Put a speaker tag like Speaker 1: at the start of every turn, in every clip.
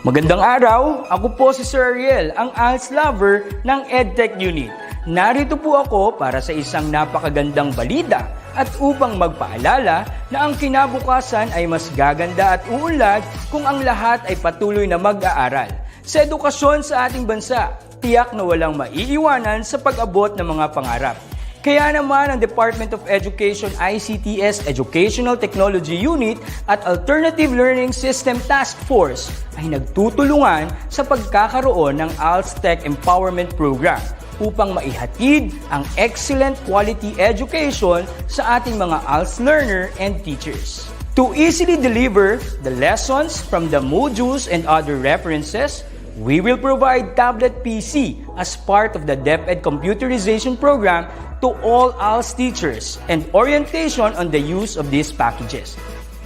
Speaker 1: Magandang araw, ako po si Sir Ariel, ang ALS lover ng Edtech Unit. Narito po ako para sa isang napakagandang balita at upang magpaalala na ang kinabukasan ay mas gaganda at uunlad kung ang lahat ay patuloy na mag-aaral. Sa edukasyon sa ating bansa, tiyak na walang maiiwanan sa pag-abot ng mga pangarap. Kaya naman ang Department of Education ICT's Educational Technology Unit at Alternative Learning System Task Force ay nagtutulungan sa pagkakaroon ng ALS Tech Empowerment Program upang maihatid ang excellent quality education sa ating mga ALS learner and teachers. To easily deliver the lessons from the modules and other references, we will provide tablet PC as part of the DepEd computerization program to all ALS teachers and orientation on the use of these packages.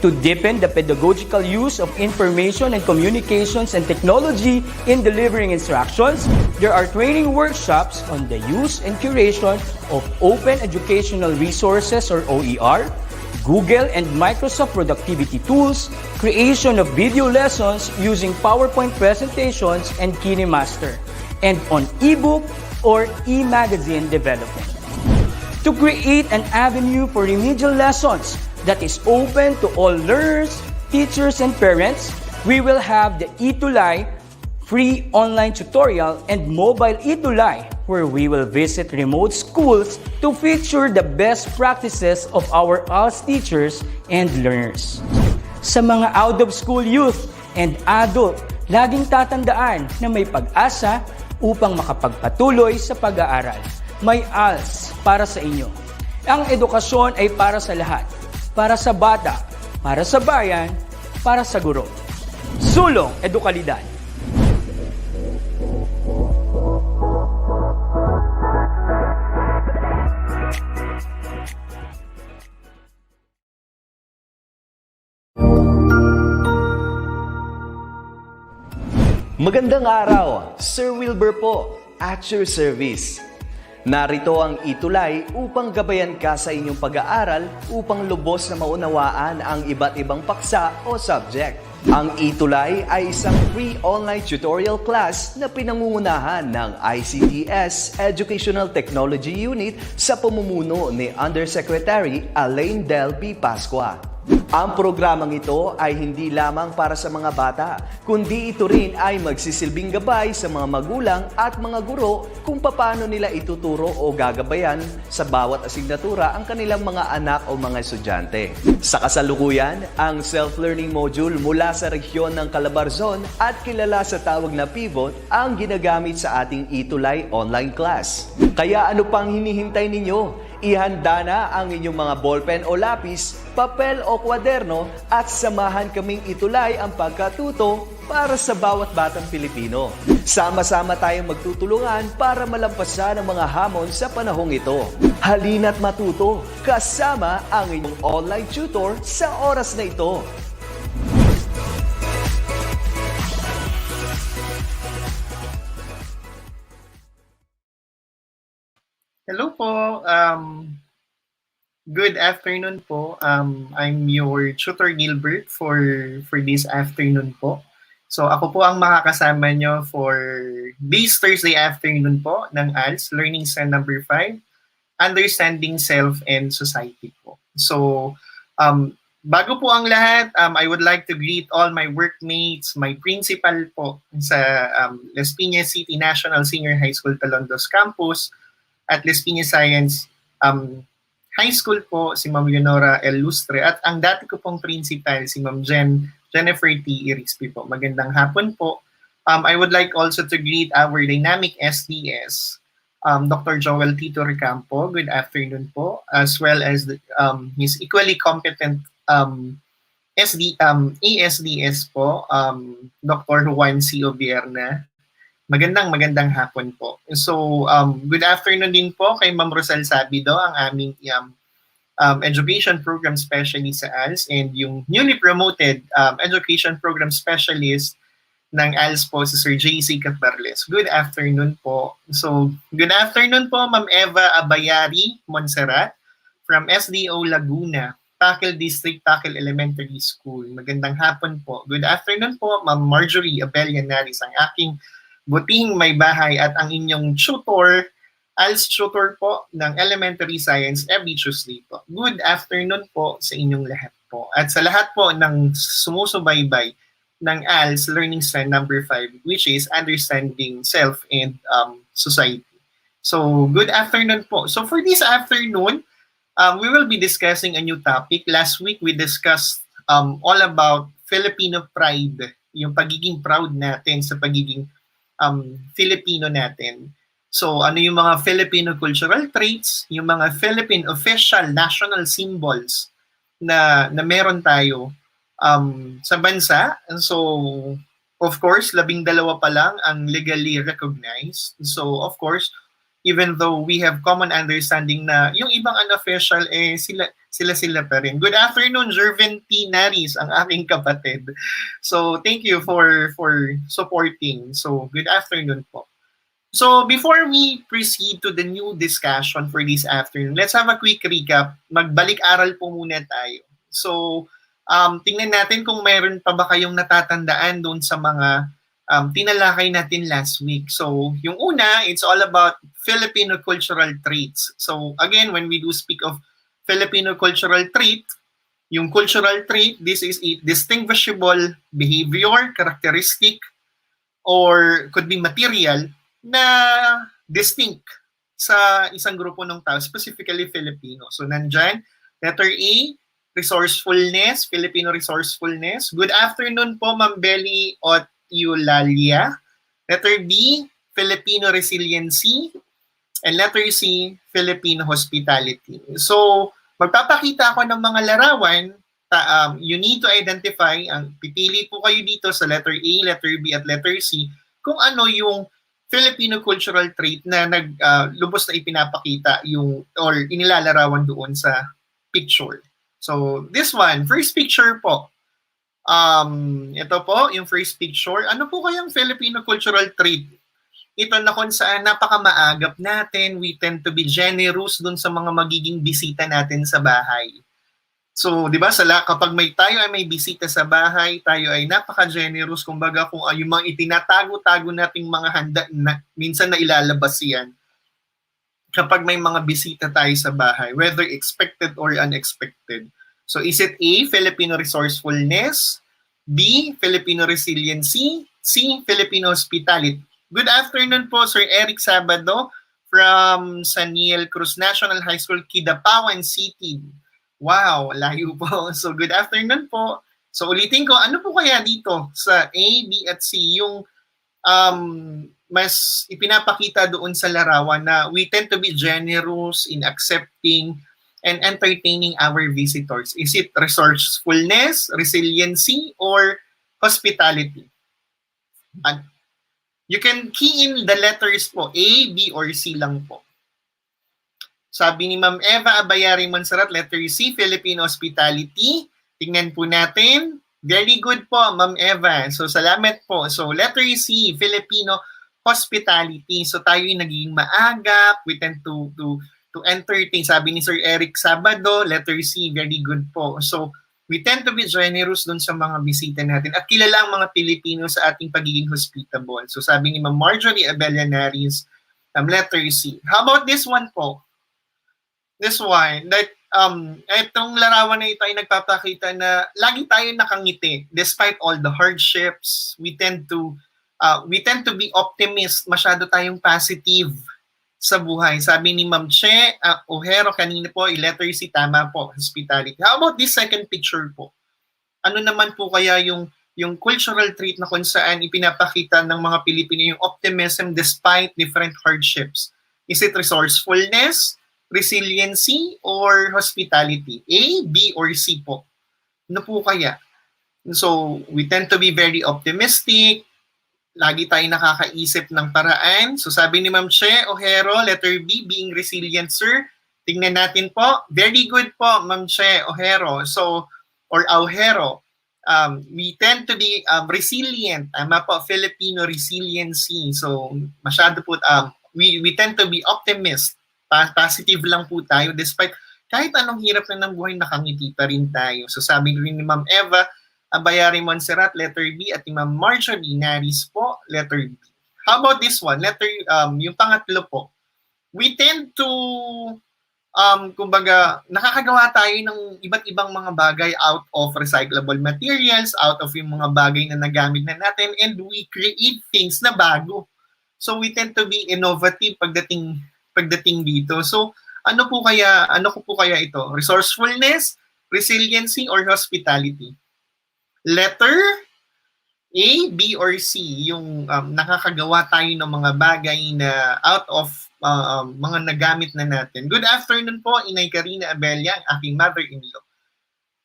Speaker 1: To deepen the pedagogical use of information and communications and technology in delivering instructions, there are training workshops on the use and curation of open educational resources or OER, Google and Microsoft productivity tools, creation of video lessons using PowerPoint presentations and KineMaster, and on ebook or e-magazine development. To create an avenue for remedial lessons that is open to all learners, teachers, and parents, we will have the ETUlay free online tutorial and mobile ETUlay, where we will visit remote schools to feature the best practices of our ALS teachers and learners. Sa mga out-of-school youth and adult, laging tatandaan na may pag-asa upang makapagpatuloy sa pag-aaral. May ALS para sa inyo. Ang edukasyon ay para sa lahat. Para sa bata, para sa bayan, para sa guro. Sulong Edukalidad.
Speaker 2: Magandang araw, Sir Wilbur po, at your service. Narito ang ETUlay upang gabayan ka sa inyong pag-aaral upang lubos na maunawaan ang iba't ibang paksa o subject. Ang ETUlay ay isang free online tutorial class na pinangungunahan ng ICT's Educational Technology Unit sa pamumuno ni Undersecretary Elaine Del B. Pascua. Ang programang ito ay hindi lamang para sa mga bata, kundi ito rin ay magsisilbing gabay sa mga magulang at mga guro kung paano nila ituturo o gagabayan sa bawat asignatura ang kanilang mga anak o mga estudyante. Sa kasalukuyan, ang self-learning module mula sa rehiyon ng Calabarzon at kilala sa tawag na Pivot ang ginagamit sa ating ETUlay online class. Kaya ano pang hinihintay ninyo? Ihanda na ang inyong mga ballpen o lapis, papel o kwaderno at samahan kaming itulay ang pagkatuto para sa bawat batang Pilipino. Sama-sama tayong magtutulungan para malampasan ang mga hamon sa panahong ito. Halina't matuto kasama ang inyong online tutor sa oras na ito.
Speaker 3: Hello po. Good afternoon po. I'm your tutor Gilbert for this afternoon po. So ako po ang makakasama nyo for this Thursday afternoon po ng ALS Learning Stand number 5, Understanding Self and Society po. So bago po ang lahat, I would like to greet all my workmates, my principal po sa Las Piñas City National Senior High School Talondos Campus, at Les Piñas Science High School po, si Ma'am Leonora L. Lustre, at ang dati ko pong principal, si Ma'am Jennifer T. Irispi po. Magandang hapon po. I would like also to greet our dynamic SDS, Dr. Joel Tito Recampo. Good afternoon po. As well as his equally competent ASDS po, Dr. Juan C. Obierna. Magandang hapon po. So, good afternoon din po kay Ma'am Rosal Sabido, ang aming Education Program Specialist sa ALS, and yung newly promoted Education Program Specialist ng ALS po, si Sir JC Caparles. Good afternoon po. So, good afternoon po Ma'am Eva Abayari Montserrat from SDO Laguna. Tackle District, Tackle Elementary School. Magandang hapon po. Good afternoon po, Ma'am Marjorie Abelianaris, ang aking butihing may bahay at ang inyong tutor, ALS tutor po ng Elementary Science every Tuesday po. Good afternoon po sa inyong lahat po. At sa lahat po ng sumusubaybay ng ALS Learning Strand number 5, which is Understanding Self and Society. So, good afternoon po. So, for this afternoon, we will be discussing a new topic. Last week, we discussed all about Filipino pride, yung pagiging proud natin sa pagiging Filipino natin. So, ano yung mga Filipino cultural traits, yung mga Philippine official national symbols na meron tayo sa bansa. And so, of course, 12 pa lang ang legally recognized. So, of course, even though we have common understanding na yung ibang unofficial, sila pa rin. Good afternoon, Jervin T. Naris, ang aking kapatid. So, thank you for supporting. So, good afternoon po. So, before we proceed to the new discussion for this afternoon, let's have a quick recap. Magbalik-aral po muna tayo. So, tingnan natin kung mayroon pa ba kayong natatandaan doon sa mga tinalakay natin last week. So, yung una, it's all about Filipino cultural traits. So, again, when we do speak of Filipino cultural trait, yung cultural trait, this is a distinguishable behavior, characteristic, or could be material na distinct sa isang grupo ng tao, specifically Filipino. So, nandyan, letter A, resourcefulness, Filipino resourcefulness. Good afternoon po, Ma'am Belly ETUlay. Letter B, Filipino resiliency. And letter C, Filipino hospitality. So, magpapakita ako ng mga larawan. You need to identify, pipili po kayo dito sa letter A, letter B, at letter C, kung ano yung Filipino cultural trait na lubos na ipinapakita or inilalarawan doon sa picture. So, this one, first picture po. Ito po, yung first picture. Ano po kayang Filipino cultural trait? Ito na kung saan napakamaagap natin. We tend to be generous dun sa mga magiging bisita natin sa bahay. So, di ba, kapag tayo ay may bisita sa bahay, tayo ay napaka-generous. Kumbaga, kung yung mga itinatago-tago nating mga handa, minsan na ilalabas yan. Kapag may mga bisita tayo sa bahay, whether expected or unexpected. So, is it A, Filipino resourcefulness, B, Filipino resiliency, C, Filipino hospitality? Good afternoon po, Sir Eric Sabado from Saniel Cruz National High School, Kidapawan City. Wow, layo po. So, good afternoon po. So, ulitin ko, ano po kaya dito sa A, B, at C, yung mas ipinapakita doon sa larawan na we tend to be generous in accepting and entertaining our visitors? Is it resourcefulness, resiliency, or hospitality? And you can key in the letters po, A, B, or C lang po. Sabi ni Ma'am Eva Abayari Monserrat, letter C, Filipino hospitality. Tingnan po natin. Very good po, Ma'am Eva. So, salamat po. So, letter C, Filipino hospitality. So, tayo yung naging maagap. We tend to entertain. Sabi ni Sir Eric Sabado, letter C, very good po. So, we tend to be generous dun sa mga bisita natin. At kilala ang mga Pilipino sa ating pagiging hospitable. So, sabi ni Ma'am Marjorie Abelianaris, letter C. How about this one po? This one, that itong larawan na ito ay nagpapakita na lagi tayo nakangiti despite all the hardships. We tend to be optimist, masyado tayong positive sa buhay. Sabi ni Ma'am Che Ojero kanina po, letter C, tama po, hospitality. How about this second picture po? Ano naman po kaya yung cultural trait na kung saan ipinapakita ng mga Pilipino yung optimism despite different hardships? Is it resourcefulness, resiliency, or hospitality? A, B, or C po? Ano po kaya? So, we tend to be very optimistic. Lagi tayo nakakaisip ng paraan. So, sabi ni Ma'am Che Ojero, letter B, being resilient, sir. Tingnan natin po. Very good po, Ma'am Che Ojero. So, or Ojero. We tend to be resilient. Tama po, Filipino resiliency. So, masyado po, we tend to be optimist. Positive lang po tayo despite kahit anong hirap na ng buhay, nakangiti pa rin tayo. So sabi rin ni Ma'am Eva, Abayari Montserrat, letter B, at ni Ma'am Marjorie Naris po, letter B. How about this one? Yung pangatlo po. We tend to kumbaga, nakakagawa tayo ng iba't ibang mga bagay out of recyclable materials, out of yung mga bagay na nagamit na natin, and we create things na bago. So we tend to be innovative pagdating dito. So ano ko po kaya ito? Resourcefulness, resiliency, or hospitality? Letter A, B, or C, yung nakakagawa tayo ng mga bagay na out of mga nagamit na natin. Good afternoon po, Inay Karina Abella, ang aking mother-in-law.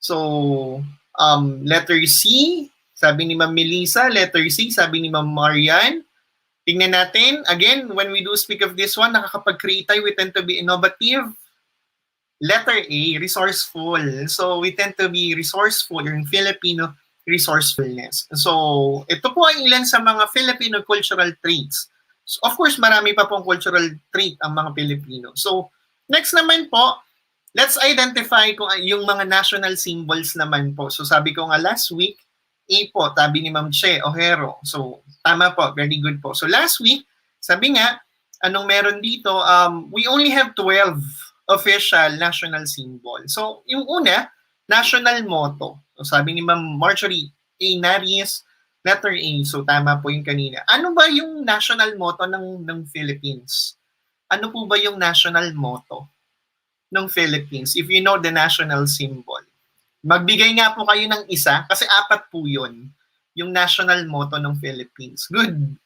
Speaker 3: So, letter C, sabi ni Ma'am Melissa. Letter C, sabi ni Ma'am Marian. Tingnan natin. Again, when we do speak of this one, nakakapag-create tayo, we tend to be innovative. Letter A, resourceful. So, we tend to be resourceful, or in Filipino, resourcefulness. So, ito po ay ilan sa mga Filipino cultural traits. So, of course, marami pa pong cultural trait ang mga Pilipino. So, next naman po, let's identify kung yung mga national symbols naman po. So, sabi ko nga last week, A po, sabi ni Ma'am Che Ojero. So, tama po, very good po. So, last week, sabi nga, anong meron dito, we only have 12 official national symbols. So, yung una, national motto. So, sabi ni Ma'am Marjorie A. Naries, letter A. So, tama po yung kanina. Ano ba yung national motto ng Philippines? Ano po ba yung national motto ng Philippines? If you know the national symbol. Magbigay nga po kayo ng isa kasi 4 po yun. Yung national motto ng Philippines. Good.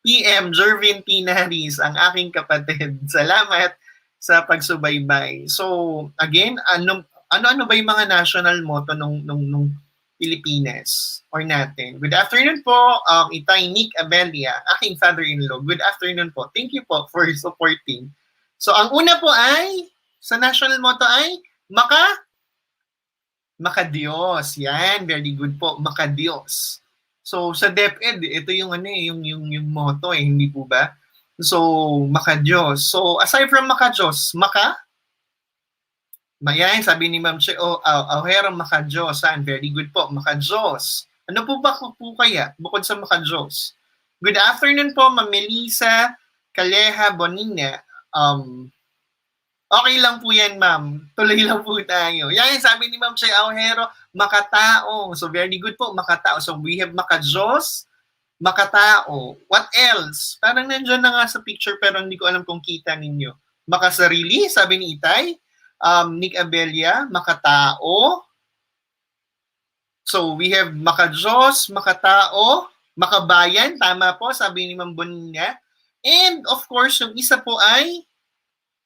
Speaker 3: PM Jervin P. Naris, ang aking kapatid. Salamat sa pagsubaybay. So, again, ano ba yung mga national motto nung Pilipinas or natin? Good afternoon po, Itay Nick Abelia, aking father-in-law. Good afternoon po. Thank you po for supporting. So, ang una po ay, sa national motto ay, Makadiyos. Yan, very good po. Makadiyos. So, sa DepEd, ito yung yung motto hindi po ba? So, Makadiyos. So, aside from Makadiyos, Mayan, sabi ni Ma'am Che, Ojero, Makadiyos. Very good po, Makadiyos. Ano po ba po kaya, bukod sa Makadiyos? Good afternoon po, Ma'am Melissa Caleja Bonina. Okay lang po yan, ma'am. Tuloy lang po tayo. Yan, sabi ni Ma'am Che Ojero, makatao. So, very good po, makatao. So, we have Makadiyos, makatao. What else? Parang nandiyan na nga sa picture pero hindi ko alam kung kita ninyo. Makasarili, sabi ni Itay. Nick Abelia, makatao. So, we have Makadiyos, makatao, makabayan. Tama po, sabi ni Ma'am Bonina. And, of course, yung isa po ay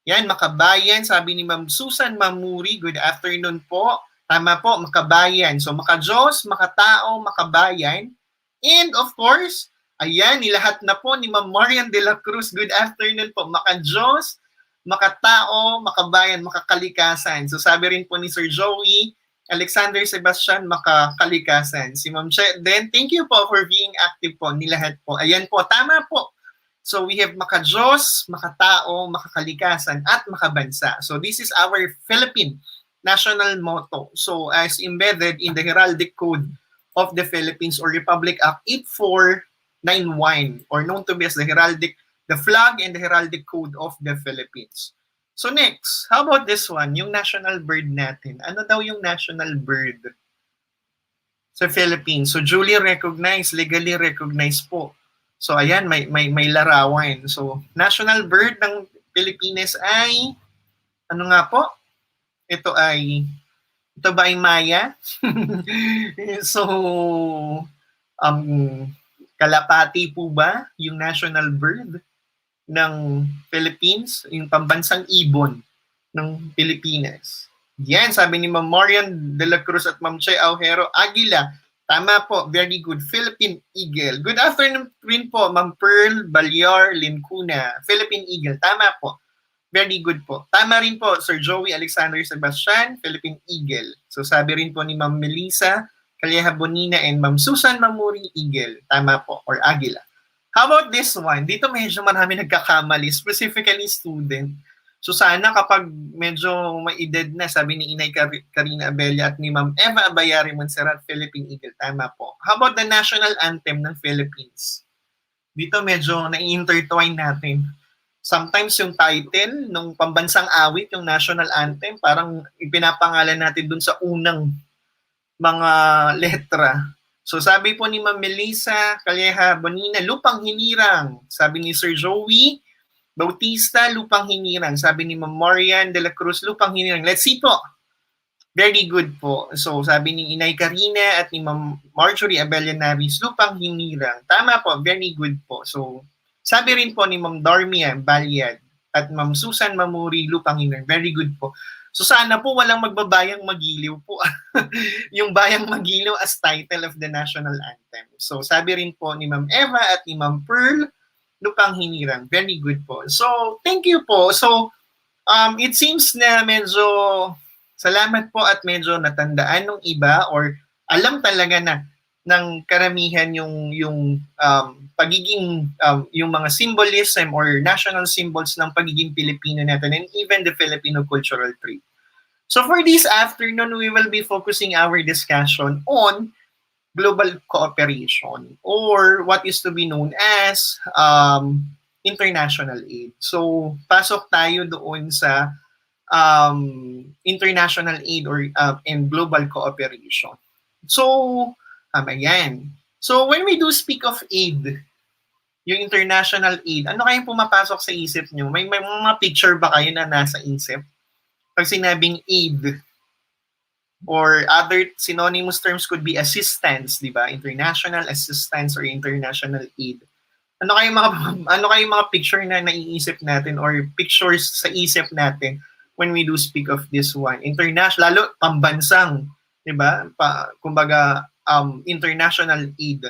Speaker 3: yan, makabayan, sabi ni Ma'am Susan Mamuri, good afternoon po. Tama po, makabayan. So, Makadiyos, makatao, makabayan. And of course, ayan, nilahat na po ni Ma'am Marian de la Cruz, good afternoon po. Makadiyos, makatao, makabayan, makakalikasan. So, sabi rin po ni Sir Joey, Alexander Sebastian, makakalikasan. Si Ma'am Che, then thank you po for being active po, nilahat po. Ayan po, tama po. So we have makadiyos, makatao, makakalikasan, at makabansa. So this is our Philippine national motto. So as embedded in the Heraldic Code of the Philippines or Republic Act 8491 or known to be as the flag and the Heraldic Code of the Philippines. So next, how about this one? Yung national bird natin. Ano daw yung national bird sa Philippines? So duly recognized, legally recognized po. So ayan, may larawan. So national bird ng Pilipinas ay ano nga po? Ito ba ay maya? So kalapati po ba yung national bird ng Philippines, yung pambansang ibon ng Pilipinas? Yan, sabi ni Ma'am Marian de la Cruz at Ma'am Che Ojero, Agila. Tama po, very good. Philippine Eagle. Good afternoon rin po, Ma'am Pearl Balyar Lincuna. Philippine Eagle. Tama po. Very good po. Tama rin po, Sir Joey Alexander Sebastian, Philippine Eagle. So sabi rin po ni Ma'am Melissa Calleja Bonina and Ma'am Susan Mamuri, Eagle. Tama po, or Agila. How about this one? Dito medyo marami nagkakamali, specifically student. So sana kapag medyo may-edad na, sabi ni Inay Karina Abella at ni Ma'am Eva Abayari Montserrat, Philippine Eagle. Tama po. How about the national anthem ng Philippines? Dito medyo na-intertwine natin. Sometimes yung title nung pambansang awit, yung national anthem, parang ipinapangalan natin dun sa unang mga letra. So sabi po ni Ma'am Melissa Calleja Bonina, Lupang Hinirang. Sabi ni Sir Joey Bautista, Lupang Hinirang. Sabi ni Ma'am Marian de la Cruz, Lupang Hinirang. Let's see po. Very good po. So sabi ni Inay Karina at ni Ma'am Marjorie Abella Navis, Lupang Hinirang. Tama po, very good po. So sabi rin po ni Ma'am Darmia Balyad at Ma'am Susan Mamuri, Lupang Hinirang. Very good po. So sana po walang magbabayang magiliw po. Yung Bayang Magiliw as title of the national anthem. So sabi rin po ni Ma'am Eva at ni Ma'am Pearl, Lupang Hinirang. Very good po. So, thank you po. So, it seems na medyo salamat po at medyo natandaan ng iba or alam talaga na ng karamihan yung pagiging yung mga symbolism or national symbols ng pagiging Pilipino natin and even the Filipino cultural trait. So for this afternoon, we will be focusing our discussion on global cooperation or what is to be known as international aid. So, pasok tayo doon sa international aid or and global cooperation. So, ayan. So, when we do speak of aid, yung international aid, ano kayong pumapasok sa isip nyo? May mga picture ba kayo na nasa isip? Pag sinabing aid, or other synonymous terms could be assistance, di ba? International assistance or international aid. Ano kayong mga picture na naiisip natin or pictures sa isip natin when we do speak of this one? International, lalo pambansang, di ba? Kumbaga, international aid.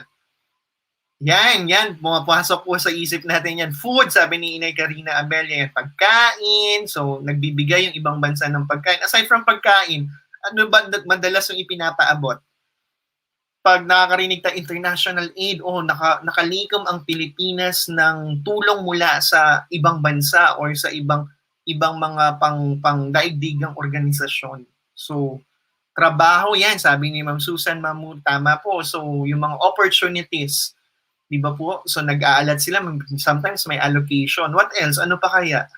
Speaker 3: Yan, pumapasok po sa isip natin yan. Food, sabi ni Inay Karina Abella, yan, pagkain. So, nagbibigay yung ibang bansa ng pagkain. Aside from pagkain, ano ba madalas yung ipinapaabot? Pag nakakarinig tayo international aid, nakalikom ang Pilipinas ng tulong mula sa ibang bansa or sa ibang mga pangdaigdigang organisasyon. So, trabaho yan, sabi ni Ma'am Susan Mamur, tama po. So, yung mga opportunities, di ba po? So, nag-aalat sila, sometimes may allocation. What else? Ano pa kaya?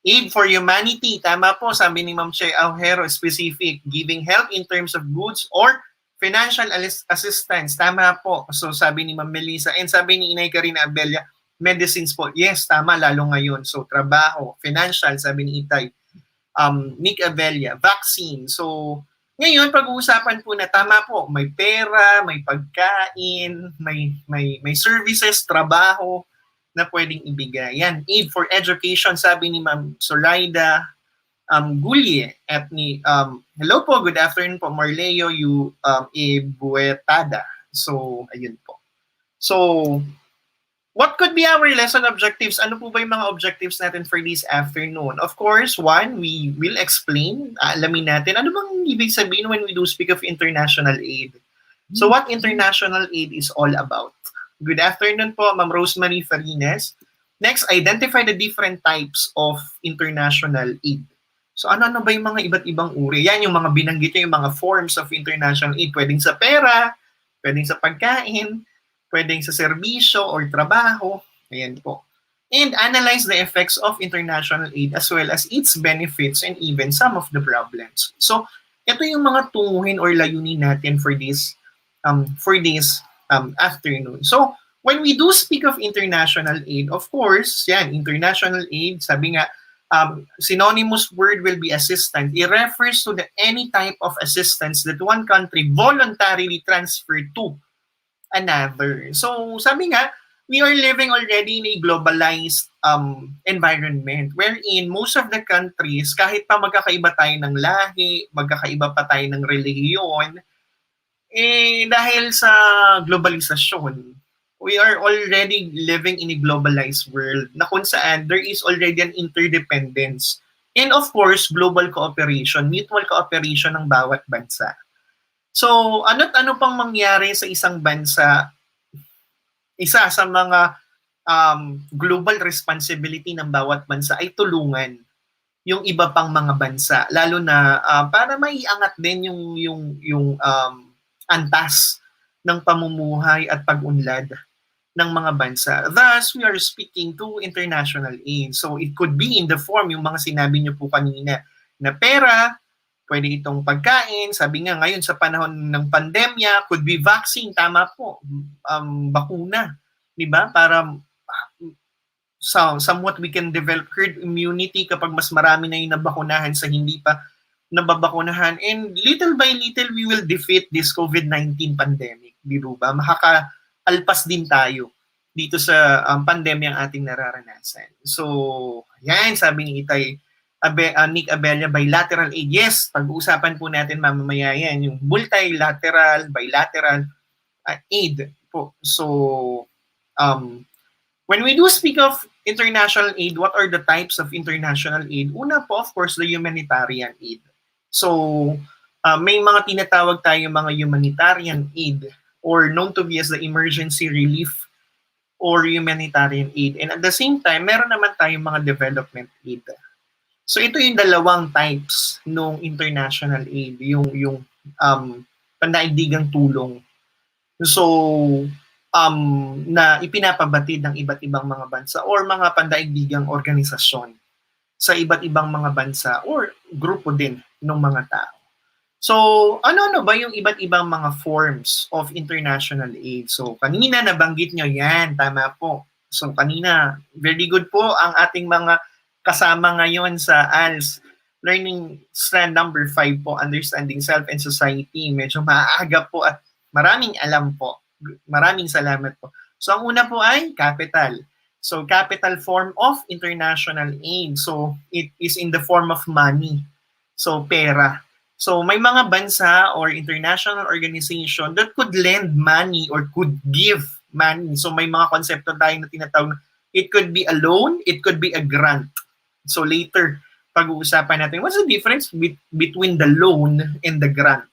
Speaker 3: Aid for humanity, tama po, sabi ni Ma'am Che Aujero, specific, giving help in terms of goods or financial assistance, tama po. So sabi ni Ma'am Melissa, and sabi ni Inay Karina Abella, medicines po, yes, tama, lalo ngayon. So trabaho, financial, sabi ni Itay, Nick Abella, vaccine. So ngayon, pag-uusapan po na tama po, may pera, may pagkain, may services, trabaho, na pwedeng ibigay. Yan, aid for education, sabi ni Ma'am Zoraida Gulye at ni, hello po, good afternoon po, Marleo Ibuetada. So, ayun po. So, what could be our lesson objectives? Ano po ba yung mga objectives natin for this afternoon? Of course, one, we will explain, alamin natin, ano bang ibig sabihin when we do speak of international aid? So, what international aid is all about? Good afternoon po, Ma'am Rosemary Farines. Next, identify the different types of international aid. So ano ba yung mga iba't ibang uri? Yan yung mga binanggit niyo, yung mga forms of international aid. Pwedeng sa pera, pwedeng sa pagkain, pwedeng sa serbisyo or trabaho. Ayan po. And analyze the effects of international aid as well as its benefits and even some of the problems. So ito yung mga tunguhin or layunin natin for this afternoon. So, when we do speak of international aid, of course, yan, international aid, sabi nga, synonymous word will be assistance. It refers to any type of assistance that one country voluntarily transferred to another. So, sabi nga, we are living already in a globalized environment wherein most of the countries, kahit pa magkakaiba tayo ng lahi, magkakaiba pa tayo ng relihiyon, dahil sa globalisasyon, we are already living in a globalized world na kung saan there is already an interdependence and of course, global cooperation, mutual cooperation ng bawat bansa. So, ano't ano pang mangyari sa isang bansa, isa sa mga global responsibility ng bawat bansa ay tulungan. yung iba pang mga bansa, lalo na para maiangat din yung antas ng pamumuhay at pag-unlad ng mga bansa. Thus, we are speaking to international aid. So it could be in the form, yung mga sinabi niyo po kanina, na pera, pwede itong pagkain, sabi nga ngayon sa panahon ng pandemya, could be vaccine, tama po, bakuna, di ba? Para somewhat we can develop herd immunity kapag mas marami na yung nabakunahan sa hindi pa nababakunahan. And little by little, we will defeat this COVID-19 pandemic. Di ba? Makakaalpas din tayo dito sa pandemya ang ating nararanasan. So, yan, sabi ni Itay, Nick Abella, bilateral aid. Yes, pag-uusapan po natin mamamaya yan, yung multilateral, bilateral aid po. So, when we do speak of international aid, what are the types of international aid? Una po, of course, the humanitarian aid. So, may mga tinatawag tayo mga humanitarian aid or known to be as the emergency relief or humanitarian aid. And at the same time, meron naman tayong mga development aid. So, ito yung dalawang types ng international aid, yung pandaigdigang tulong. So, na ipinapabatid ng iba't ibang mga bansa or mga pandaigdigang organisasyon sa iba't ibang mga bansa or grupo din ng mga tao. So, ano ba yung iba't ibang mga forms of international aid? So, kanina nabanggit nyo yan, tama po. So, kanina, very good po ang ating mga kasama ngayon sa ALS. Learning strand number 5 po, Understanding Self and Society. Medyo maaga po at maraming alam po. Maraming salamat po. So, ang una po ay capital. So, capital form of international aid. So, it is in the form of money. So, pera. So, may mga bansa or international organization that could lend money or could give money. So, may mga konsepto tayo na tinatawag. It could be a loan, it could be a grant. So, later, pag-uusapan natin, what's the difference between the loan and the grant?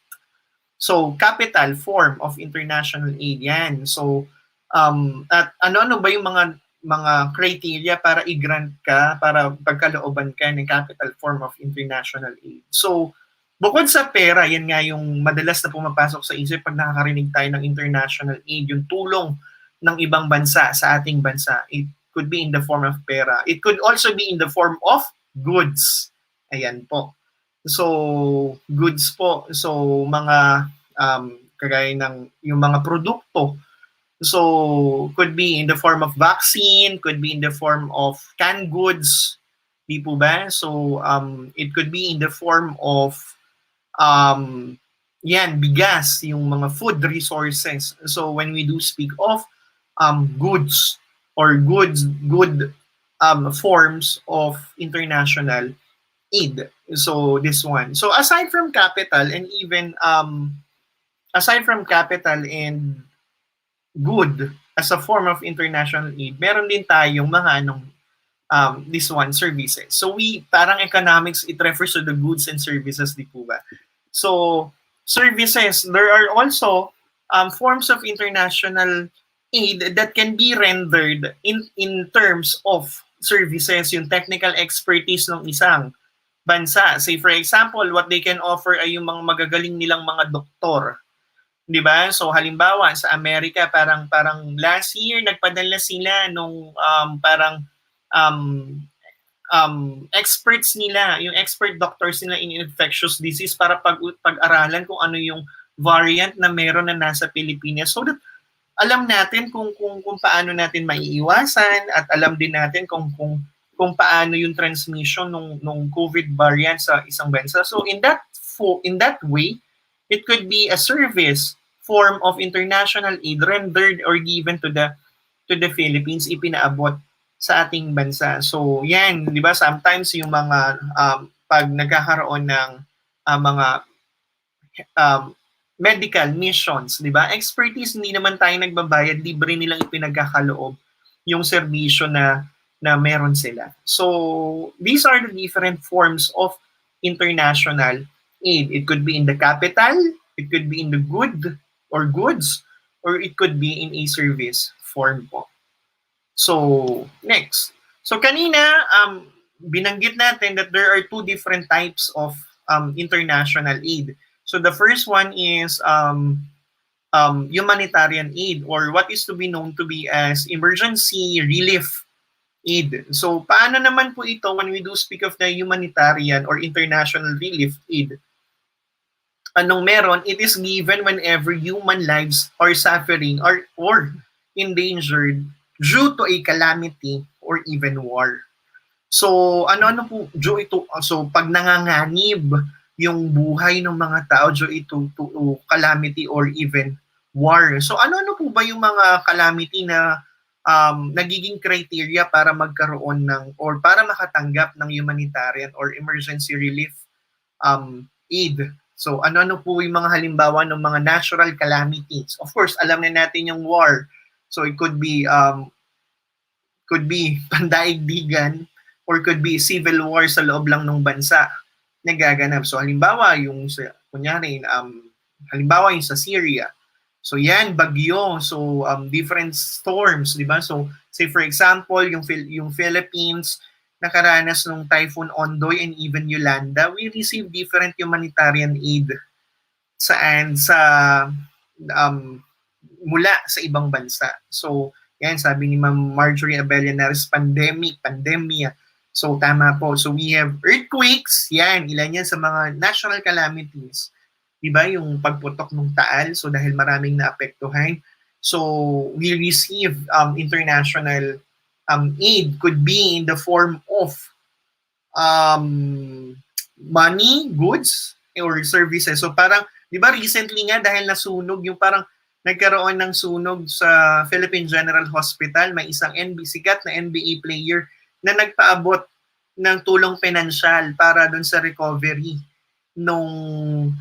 Speaker 3: So, capital form of international aid yan. So, at ano ba yung mga criteria para i-grant ka, para pagkalooban ka ng capital form of international aid. So, bukod sa pera, yan nga yung madalas na pumapasok sa isip pag nakakarinig tayo ng international aid, yung tulong ng ibang bansa sa ating bansa. It could be in the form of pera. It could also be in the form of goods. Ayan po. So, goods po. So, mga kagaya ng yung mga produkto. So, could be in the form of vaccine, could be in the form of canned goods, di po ba? So, it could be in the form of, bigas, yung mga food resources. So, when we do speak of goods or good forms of international aid. So, this one. So, aside from capital and even, aside from capital and good as a form of international aid, meron din tayong mga this one, services. So parang economics, it refers to the goods and services, di po ba? So services, there are also forms of international aid that can be rendered in terms of services, yung technical expertise ng isang bansa. Say for example, what they can offer ay yung mga magagaling nilang mga doktor. 'Di ba? So halimbawa sa Amerika parang last year nagpadala sila nung experts nila, yung expert doctors nila in infectious disease para pag-aralan kung ano yung variant na meron na nasa Pilipinas so that alam natin kung paano natin maiiwasan at alam din natin kung paano yung transmission nung COVID variant sa isang bansa. So in that way, it could be a service form of international aid rendered or given to the Philippines, ipinaabot sa ating bansa. So yan, di ba, sometimes yung mga pag nagkakaroon ng mga medical missions, di ba, expertise, hindi naman tayo nagbabayad, libre nilang ipinagkakaloob yung serbisyo na meron sila. So these are the different forms of international aid. It could be in the capital, it could be in the good or goods, or it could be in a service form po. So, next. So, kanina, binanggit natin that there are two different types of international aid. So the first one is humanitarian aid, or what is to be known to be as emergency relief aid. So paano naman po ito when we do speak of the humanitarian or international relief aid? Anong meron? It is given whenever human lives are suffering or endangered due to a calamity or even war. So ano-ano po due ito? So pag nanganganib yung buhay ng mga tao due ito to calamity or even war. So ano-ano po ba yung mga calamity na nagiging criteria para magkaroon ng or para makatanggap ng humanitarian or emergency relief aid? So ano-ano po yung mga halimbawa ng mga natural calamities? Of course, alam na natin yung war. So it could be pandaigdigan or could be civil war sa loob lang ng bansa na gaganap. So halimbawa yung kunyari halimbawa yung sa Syria. So yan bagyo, so different storms, di ba? So say for example, yung Philippines nakaranas ng Typhoon Ondoy and even Yolanda, we receive different humanitarian aid sa mula sa ibang bansa. So yan, sabi ni Ma'am Marjorie Abellaneres, pandemya. So tama po. So we have earthquakes, yan, ilan yan sa mga national calamities. Diba, yung pagputok ng Taal, so dahil maraming naapektuhan. So we receive international aid, could be in the form of money, goods, or services. So parang, diba recently nga dahil nasunog, yung parang nagkaroon ng sunog sa Philippine General Hospital, may isang sikat na NBA player na nagpaabot ng tulong pinansyal para doon sa recovery nung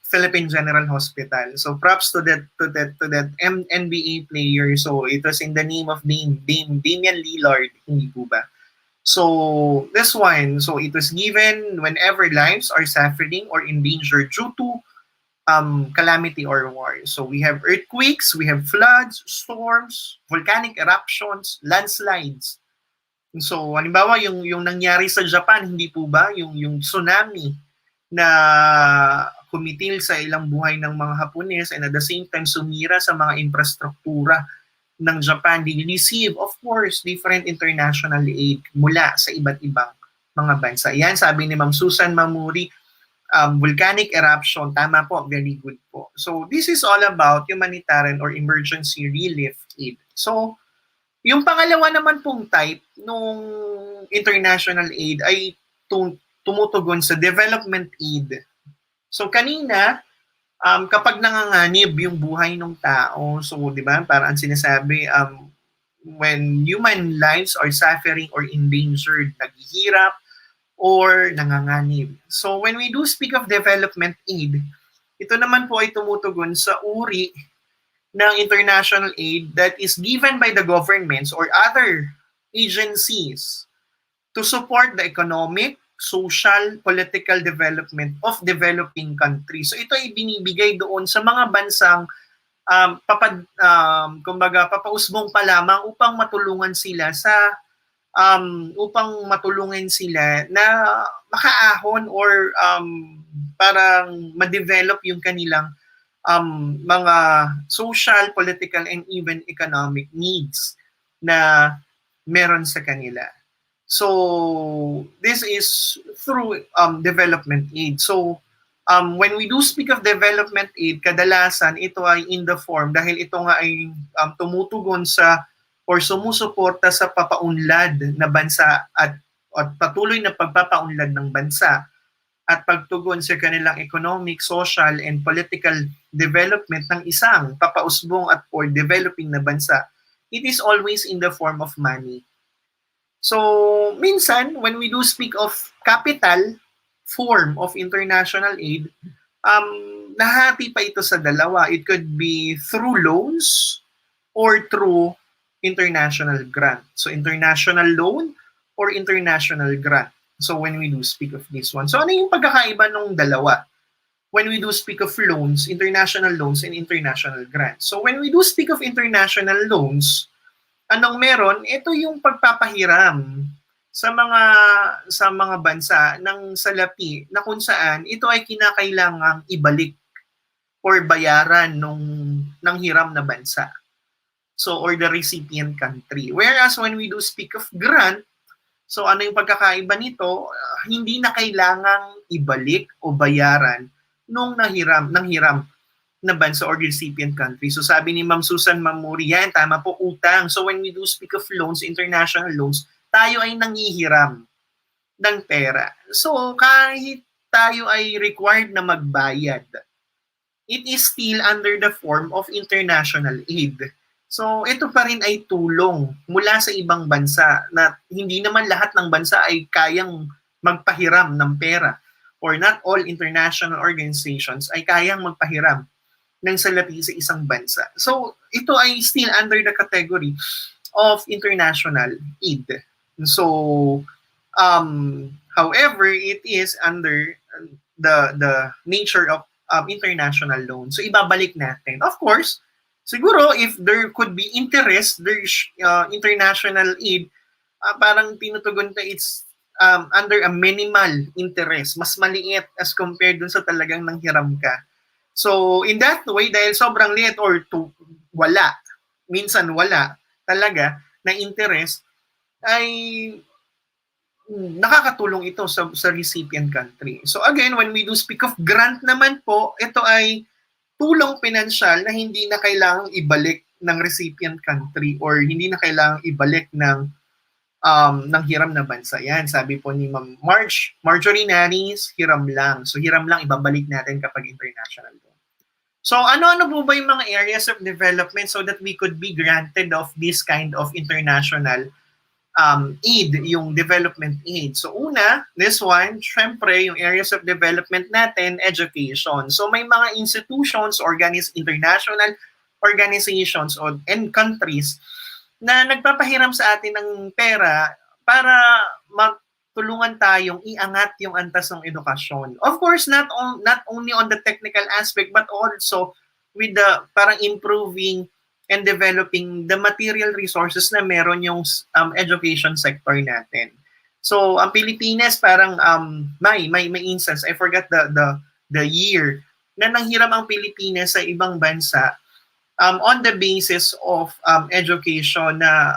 Speaker 3: Philippine General Hospital. So props to that NBA player. So it was in the name of Damian Lillard, hindi po ba? So this one, so it was given whenever lives are suffering or endangered due to calamity or war. So we have earthquakes, we have floods, storms, volcanic eruptions, landslides. So halimbawa yung nangyari sa Japan, hindi po ba? Yung tsunami na kumitil sa ilang buhay ng mga Hapones and at the same time sumira sa mga infrastruktura ng Japan. They receive, of course, different international aid mula sa iba't ibang mga bansa. Yan, sabi ni Ma'am Susan Mamuri, volcanic eruption, tama po, very good po. So this is all about humanitarian or emergency relief aid. So yung pangalawa naman pong type nung international aid ay tumutugon sa development aid. So kanina, kapag nanganganib yung buhay ng tao, so di ba, parang sinasabi, when human lives are suffering or endangered, naghihirap, or nanganganib. So when we do speak of development aid, ito naman po ay tumutugon sa uri ng international aid that is given by the governments or other agencies to support the economic, social, political development of developing countries. So ito ay binibigay doon sa mga bansang papausbong pa lamang upang matulungan sila na makaahon or parang ma-develop yung kanilang mga social, political, and even economic needs na meron sa kanila. So this is through development aid. So when we do speak of development aid, kadalasan ito ay in the form dahil ito nga ay tumutugon sa or sumusuporta sa papaunlad na bansa at patuloy na pagpapaunlad ng bansa at pagtugon sa kanilang economic, social, and political development ng isang papausbong at or developing na bansa. It is always in the form of money. So, minsan, when we do speak of capital form of international aid, nahati pa ito sa dalawa. It could be through loans or through international grant. So, international loan or international grant. So, when we do speak of this one. So, ano yung pagkakaiba ng dalawa? When we do speak of loans, international loans and international grants. So, when we do speak of international loans, anong meron? Ito yung pagpapahiram sa mga bansa ng salapi na kung saan ito ay kinakailangang ibalik or bayaran ng hiram na bansa. So, or the recipient country. Whereas when we do speak of grant, so ano yung pagkakaiba nito? Hindi na kailangang ibalik o bayaran ng hiram na bansa or recipient country. So sabi ni Ma'am Susan Mamuri, yan, tama po, utang. So when we do speak of loans, international loans, tayo ay nangihiram ng pera. So kahit tayo ay required na magbayad, it is still under the form of international aid. So ito pa rin ay tulong mula sa ibang bansa na hindi naman lahat ng bansa ay kayang magpahiram ng pera, or not all international organizations ay kayang magpahiram ng salapi sa isang bansa. So ito ay still under the category of international aid. So however, it is under the nature of international loan. So ibabalik natin. Of course, siguro if there could be interest, there's international aid, parang tinutugon na it's under a minimal interest, mas maliit as compared dun sa talagang nanghiram ka. So in that way, dahil sobrang liit or wala, minsan wala talaga na interest, ay nakakatulong ito sa recipient country. So again, when we do speak of grant naman po, ito ay tulong pinansyal na hindi na kailangang ibalik ng recipient country or hindi na kailangang ibalik ng hiram na bansa. Yan, sabi po ni Ma'am Marjorie Naris, hiram lang. So hiram lang, ibabalik natin kapag international loan. So ano-ano po ba yung mga areas of development so that we could be granted of this kind of international aid, yung development aid? So una, this one, syempre, yung areas of development natin, education. So may mga institutions, international organizations and countries na nagpapahiram sa atin ng pera para matulungan tayong iangat yung antas ng edukasyon. Of course, not only on the technical aspect, but also with the parang improving and developing the material resources na meron yung education sector natin. So, ang Pilipinas parang may instance, I forgot the year, na nanghiram ang Pilipinas sa ibang bansa on the basis of education na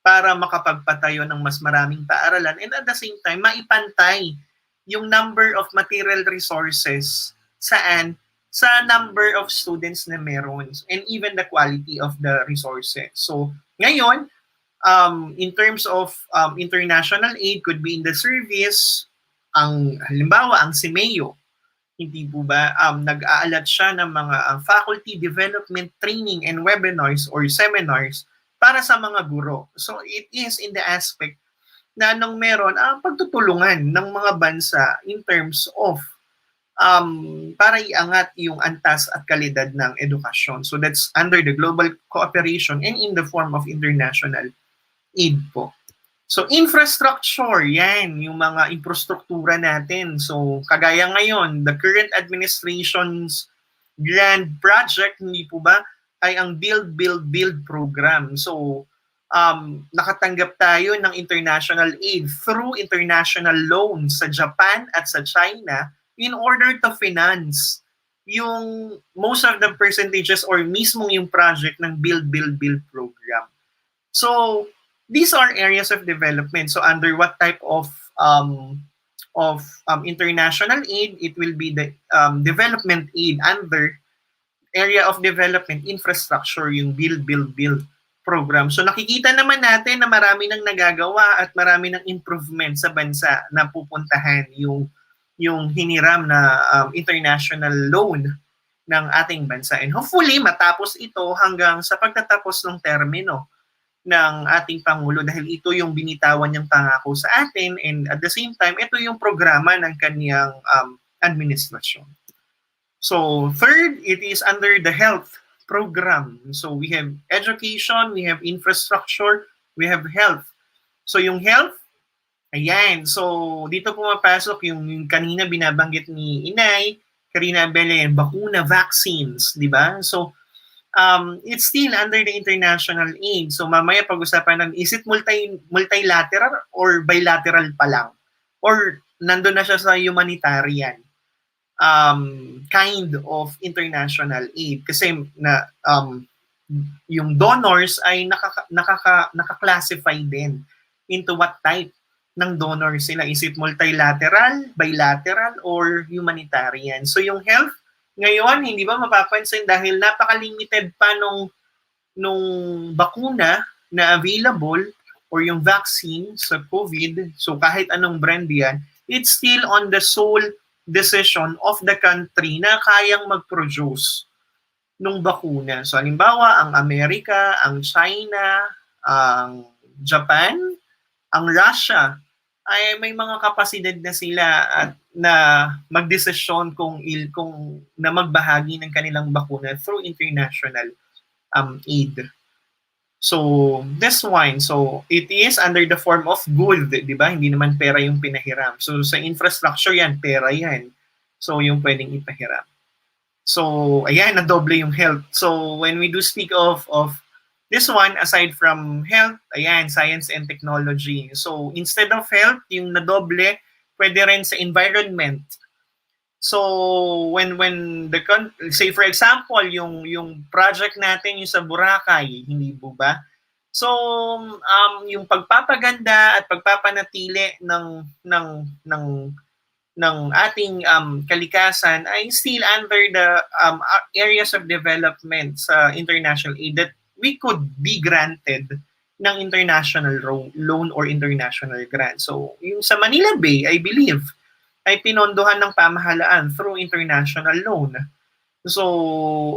Speaker 3: para makapagpatayo ng mas maraming paaralan, and at the same time, maipantay yung number of material resources sa number of students na meron, and even the quality of the resources. So ngayon, in terms of international aid, could be in the service, halimbawa ang CIMEO, hindi po ba nag-aalat siya ng mga faculty development training and webinars or seminars para sa mga guro. So it is in the aspect na nung meron pagtutulungan ng mga bansa in terms of para iangat yung antas at kalidad ng edukasyon. So that's under the global cooperation and in the form of international aid po. So infrastructure, yan, yung mga infrastruktura natin. So kagaya ngayon, the current administration's grand project, hindi po ba, ay ang Build, Build, Build program. So nakatanggap tayo ng international aid through international loans sa Japan at sa China in order to finance yung most of the percentages or mismo yung project ng Build, Build, Build program. So these are areas of development. So under what type of international aid? It will be the development aid under area of development infrastructure, yung Build, Build, Build program. So nakikita naman natin na marami nang nagagawa at marami ng improvement sa bansa na pupuntahan yung hiniram na international loan ng ating bansa. And hopefully matapos ito hanggang sa pagtatapos ng termino ng ating Pangulo, dahil ito yung binitawan niyang pangako sa atin, and at the same time, ito yung programa ng kaniyang administrasyon. So third, it is under the health program. So we have education, we have infrastructure, we have health. So yung health, ayan. So dito pumapasok yung kanina binabanggit ni Inay, Karina Belen, bakuna, vaccines, di ba? So it's still under the international aid. So mamaya pag-usapan natin, is it multilateral or bilateral pa lang? Or nandun na siya sa humanitarian kind of international aid? Kasi yung donors ay naka-classify din into what type ng donor sila. Is it multilateral, bilateral, or humanitarian? So yung health, ngayon, hindi ba mapapansin dahil napaka-limited pa nung bakuna na available or yung vaccine sa COVID, so kahit anong brand yan, it's still on the sole decision of the country na kayang mag-produce nung bakuna. So halimbawa, ang Amerika, ang China, ang Japan, ang Russia, ay may mga kapasidad na sila at na magdesisyon kung na magbahagi ng kanilang bakuna through international aid. So this one, so it is under the form of good, di ba? Hindi naman pera yung pinahiram. So sa infrastructure yan, pera yan. So yung pwedeng ipahiram. So ayan, nadoble yung health. So when we do speak of this one, aside from health, ayan, science and technology. So instead of health, yung nadoble, pwede rin sa environment. So when say for example, yung project natin yung sa Boracay, hindi po ba? So yung pagpapaganda at pagpapanatili ng ating kalikasan ay still under the areas of development sa international aid that we could be granted ng international loan or international grant. So, yung sa Manila Bay, I believe, ay pinondohan ng pamahalaan through international loan. So,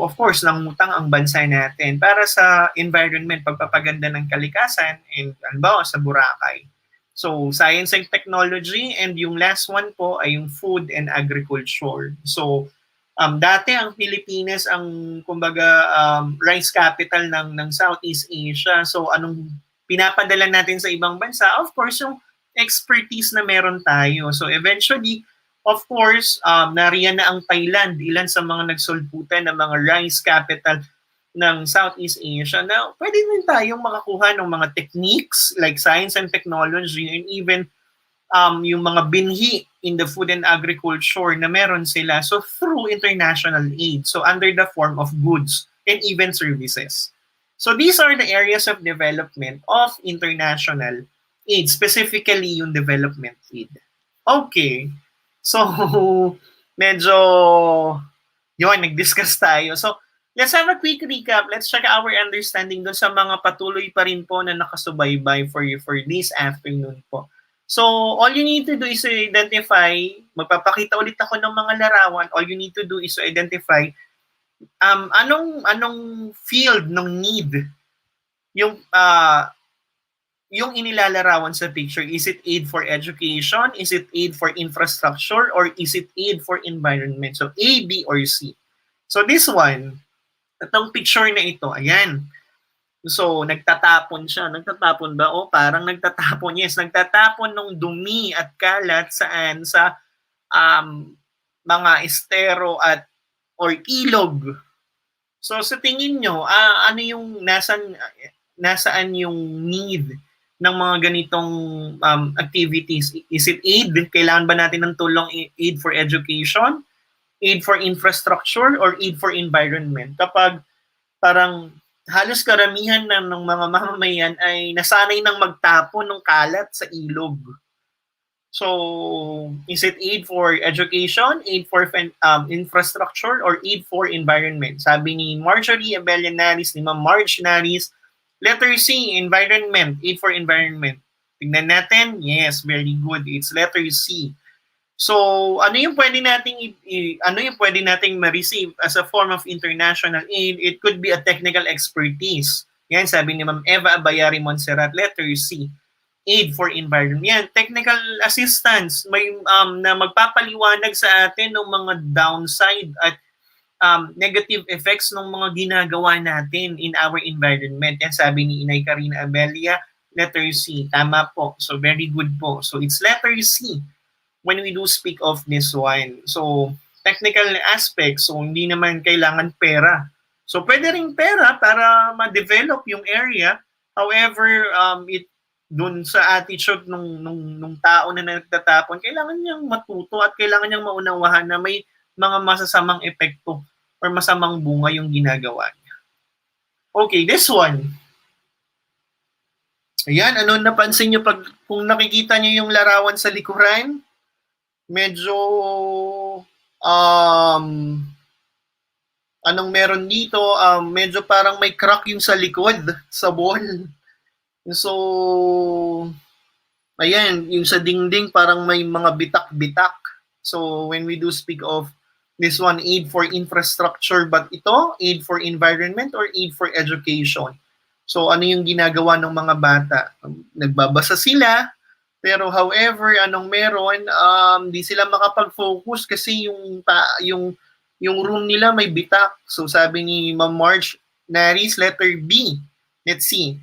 Speaker 3: of course, nangutang ang bansa natin para sa environment, pagpapaganda ng kalikasan, and halimbawa sa Boracay. So, science and technology, and yung last one po ay yung food and agriculture. So, dati ang Pilipinas ang kumbaga rice capital ng Southeast Asia. So anong pinapadala natin sa ibang bansa? Of course, yung expertise na meron tayo. So eventually, of course, nariyan na ang Thailand, ilan sa mga nagsulputan ng mga rice capital ng Southeast Asia na pwede rin tayong makakuha ng mga techniques like science and technology and even yung mga binhi in the food and agriculture na meron sila. So through international aid, so under the form of goods and even services. So these are the areas of development of international aid, specifically yung development aid. Okay, so medyo yun, nag-discuss tayo. So let's have a quick recap. Let's check our understanding doon sa mga patuloy pa rin po na nakasubaybay for this afternoon po. So, all you need to do is to identify, magpapakita ulit ako ng mga larawan, all you need to do is to identify anong field ng need yung inilalarawan sa picture. Is it aid for education? Is it aid for infrastructure? Or is it aid for environment? So, A, B, or C. So, this one, itong picture na ito, ayan. So, nagtatapon siya. Nagtatapon ba? O, parang nagtatapon. Yes, nagtatapon ng dumi at kalat saan sa mga estero at or ilog. So, sa tingin nyo, ano yung nasaan yung need ng mga ganitong activities? Is it aid? Kailangan ba natin ng tulong aid for education? Aid for infrastructure? Or aid for environment? Kapag parang halos karamihan ng mga mamamayan ay nasanay ng magtapon ng kalat sa ilog. So, is it aid for education, aid for infrastructure, or aid for environment? Sabi ni Marjorie Abelianaris, ni Ma'am Marge Naris, letter C, environment, aid for environment. Tingnan natin, yes, very good. It's letter C. So, ano yung pwede nating ma-receive as a form of international aid? It could be a technical expertise. Yan, sabi ni Ma'am Eva Abayari Montserrat, letter C. Aid for environment. Yan, technical assistance, may na magpapaliwanag sa atin ng mga downside at negative effects ng mga ginagawa natin in our environment. Yan, sabi ni Inay Karina Abelia, letter C. Tama po. So, very good po. So, it's letter C when we do speak of this one. So, technical aspects, so hindi naman kailangan pera So pwede ring pera para ma-develop yung area. However, dun sa attitude nung tao na nagtatapon, kailangan niyang matuto at kailangan niyang maunawahan na may mga masasamang epekto or masamang bunga yung ginagawa niya. Okay, this one. Ayan, ano napansin niyo kung nakikita niyo yung larawan sa likuran? Medyo anong meron dito? Medyo parang may crack yung sa likod, sa wall. So, ayan, yung sa dingding parang may mga bitak-bitak. So, when we do speak of this one, aid for infrastructure, but ito, aid for environment or aid for education. So, ano yung ginagawa ng mga bata? Nagbabasa sila, pero however, anong meron, di sila makapag-focus kasi yung room nila may bitak. So, sabi ni Ma'am Marge Naris, letter B. Let's see.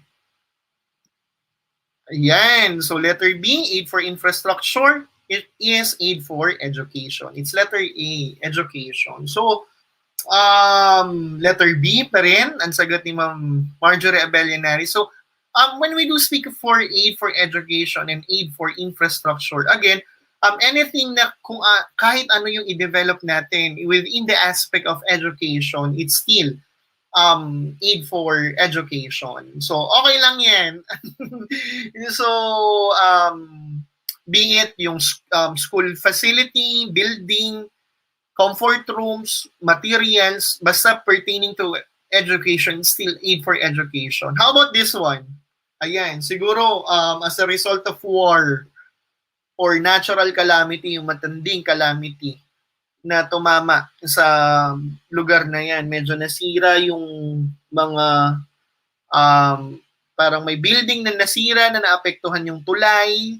Speaker 3: Ayan. So, letter B, aid for infrastructure. It is aid for education. It's letter A, education. So, letter B pa rin, ang sagot ni Ma'am Marjorie Abellanari. So, when we do speak for aid for education and aid for infrastructure, again, anything na kahit ano yung i-develop natin within the aspect of education, it's still aid for education. So, okay lang yan. So, be it yung school facility, building, comfort rooms, materials, basta pertaining to education, still aid for education. How about this one? Ayan, siguro as a result of war or natural calamity, yung matanding calamity na tumama sa lugar na yan, medyo nasira yung mga parang may building na nasira na naapektuhan yung tulay.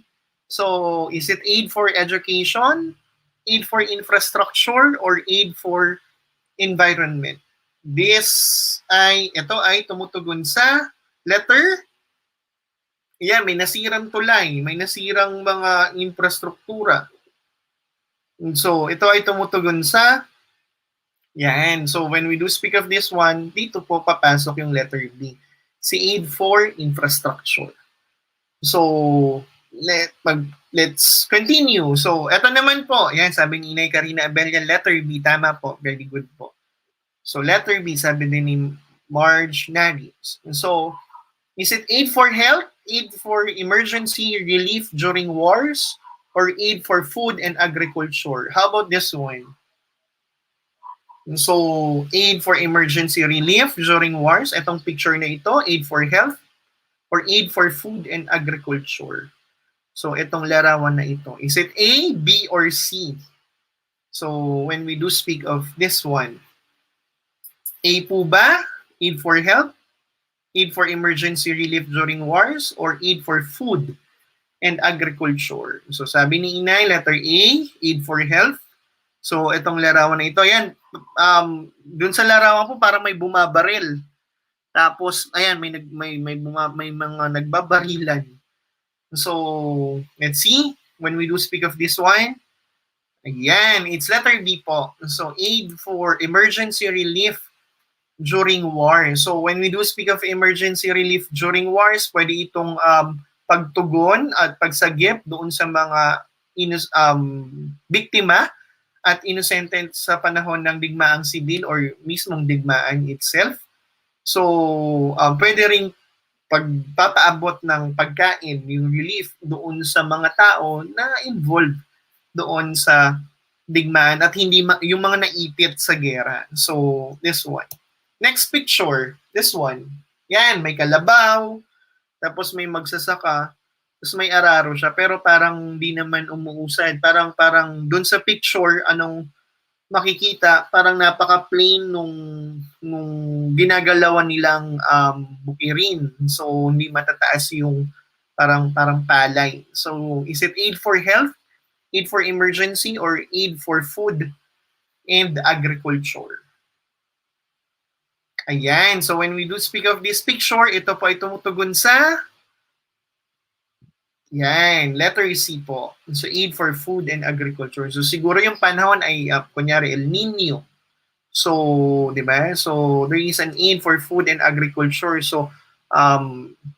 Speaker 3: So, is it aid for education, aid for infrastructure, or aid for environment? Ito ay tumutugon sa letter. Yan, may nasirang tulay, may nasirang mga infrastruktura. So, ito ay tumutugon sa yan. So, when we do speak of this one, dito po papasok yung letter B. Si aid for infrastructure. So, let's continue. So, ito naman po. Yan, sabi ni Inay Karina Abellan, letter B. Tama po. Very good po. So, letter B, sabi din ni Marge Naris. So, is it aid for health, aid for emergency relief during wars, or aid for food and agriculture? How about this one? So, aid for emergency relief during wars. Itong picture na ito, aid for health, or aid for food and agriculture. So, itong larawan na ito. Is it A, B, or C? So, when we do speak of this one, A po ba? Aid for health, aid for emergency relief during wars, or aid for food and agriculture? So, sabi ni Inay, letter A, aid for health. So, itong larawan na ito, yan, dun sa larawan po, parang may bumabaril. Tapos, ayan, may mga nagbabarilan. So, let's see. When we do speak of this one, ayan, it's letter B po. So, aid for emergency relief during war. So, when we do speak of emergency relief during wars, pwede itong pagtugon at pagsagip doon sa mga biktima at inosente sa panahon ng digmaang sibil or mismong digmaan itself. So, pwede ring pagpapaabot ng pagkain, yung relief doon sa mga tao na involved doon sa digmaan at hindi yung mga naipit sa gera. So, this one. Next picture, this one. Yan, may kalabaw, tapos may magsasaka, tapos may araro siya, pero parang di naman umuusad. Parang doon sa picture, anong makikita, parang napaka-plain nung ginagalawan nilang bukirin. So, hindi matataas yung parang palay. So, is it aid for health, aid for emergency, or aid for food and agriculture? Ayan. So, when we do speak of this picture, ito po ay tumutugon sa yan, letter C po. So, aid for food and agriculture. So, siguro yung panahon ay, kunyari, El Nino. So, di ba? So, there is an aid for food and agriculture. So,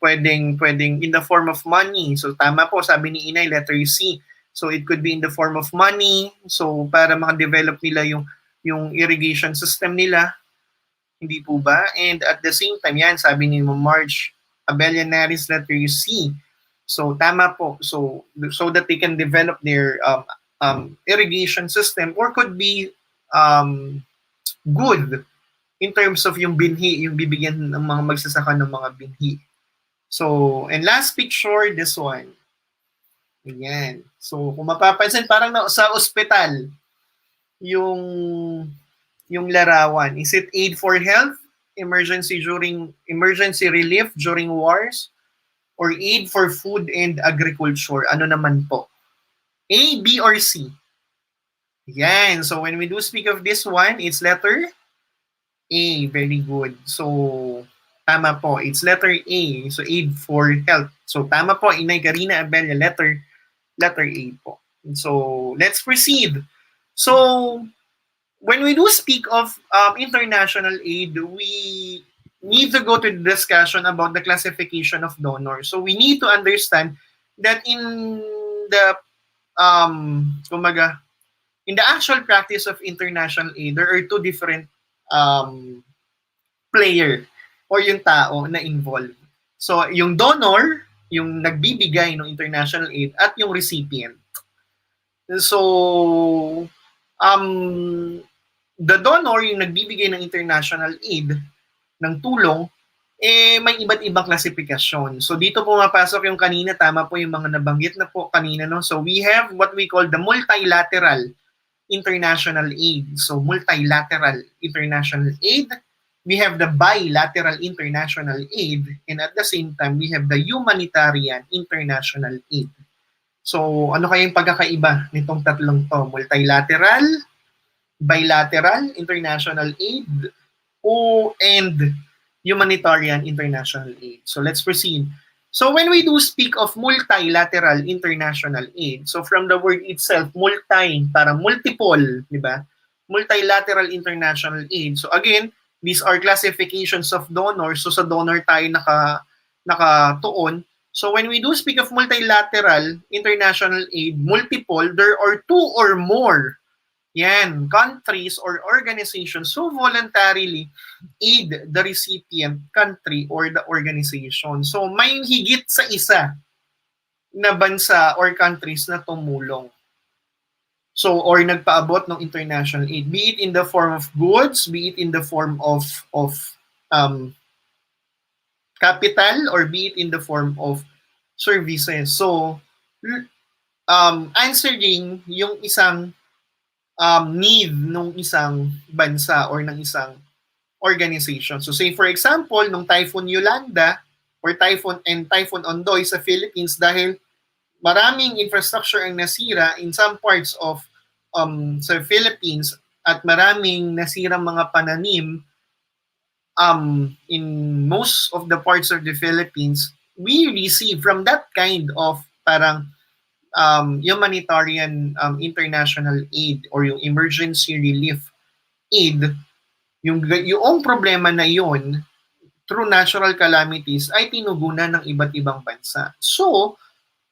Speaker 3: pwedeng in the form of money. So, tama po, sabi ni Inay, letter C. So, it could be in the form of money. So, para maka-develop nila yung irrigation system nila. Hindi po ba? And at the same time, yan, sabi ni Marge Abellaneris, letter C. So, tama po. So that they can develop their irrigation system, or could be good in terms of yung binhi, yung bibigyan ng mga magsasaka ng mga binhi. So, and last picture, this one. Ayan. So, kung mapapansin, parang sa ospital, yung larawan. Is it aid for health, emergency relief during wars, or aid for food and agriculture? Ano naman po? A, B, or C? Yan. So when we do speak of this one, it's letter A. Very good. So tama po. It's letter A. So aid for health. So tama po, Inay Karina Abella, letter A po. So let's proceed. So when we do speak of international aid, we need to go to the discussion about the classification of donors. So we need to understand that in the in the actual practice of international aid, there are two different player or yung tao na involved. So yung donor, yung nagbibigay ng international aid, at yung recipient. So the donor, yung nagbibigay ng international aid, ng tulong, may iba't ibang klasifikasyon. So dito pumapasok yung kanina, tama po yung mga nabanggit na po kanina, no? So we have what we call the multilateral international aid. So multilateral international aid, we have the bilateral international aid, and at the same time, we have the humanitarian international aid. So ano kayang pagkakaiba nitong tatlong to? Multilateral, bilateral international aid, and humanitarian international aid. So let's proceed. So when we do speak of multilateral international aid, so from the word itself, multi, para multiple, di ba? Multilateral international aid. So again, these are classifications of donors. So sa donor tayo nakatuon. So when we do speak of multilateral international aid, multiple, there are two or more countries or organizations who voluntarily aid the recipient country or the organization. So may higit sa isa na bansa or countries na tumulong. So, or nagpaabot ng international aid, be it in the form of goods, be it in the form of capital, or be it in the form of services. So, answering yung isang need ng isang bansa or ng isang organization. So say for example, nung Typhoon Yolanda or Typhoon Ondoy sa Philippines, dahil maraming infrastructure ang nasira in some parts of sa Philippines, at maraming nasirang mga pananim in most of the parts of the Philippines, we receive from that kind of parang humanitarian international aid or yung emergency relief aid, yung problema na yon through natural calamities ay tinugunan ng iba't ibang bansa. So,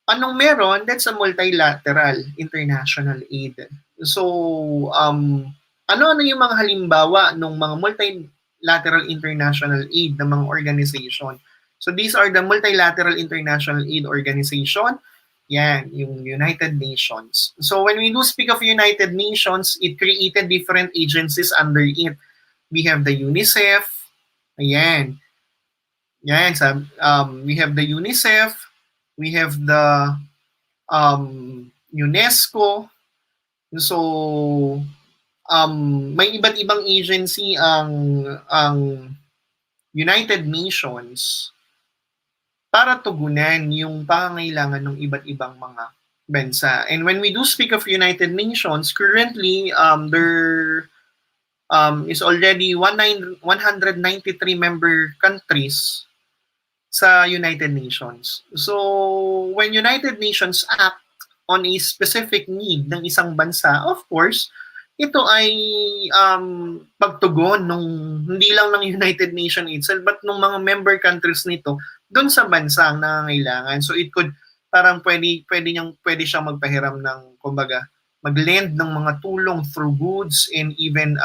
Speaker 3: anong meron? That's a multilateral international aid. So, ano yung mga halimbawa ng mga multilateral international aid ng mga organization? So, these are the multilateral international aid organization. Yan, yung United Nations. So when we do speak of United Nations, it created different agencies under it. We have the UNICEF. Ayan. Yan, we have the UNICEF. We have the UNESCO. So may iba't ibang agency ang United Nations para tugunan yung pangangailangan ng iba't ibang mga bansa. And when we do speak of United Nations, currently there is already 193 member countries sa United Nations. So when United Nations act on a specific need ng isang bansa, of course, ito ay pagtugon nung hindi lang ng United Nations itself but nung mga member countries nito doon sa bansang nangangailangan. So it could parang pwede siyang magpahiram ng kumbaga mag-lend ng mga tulong through goods and even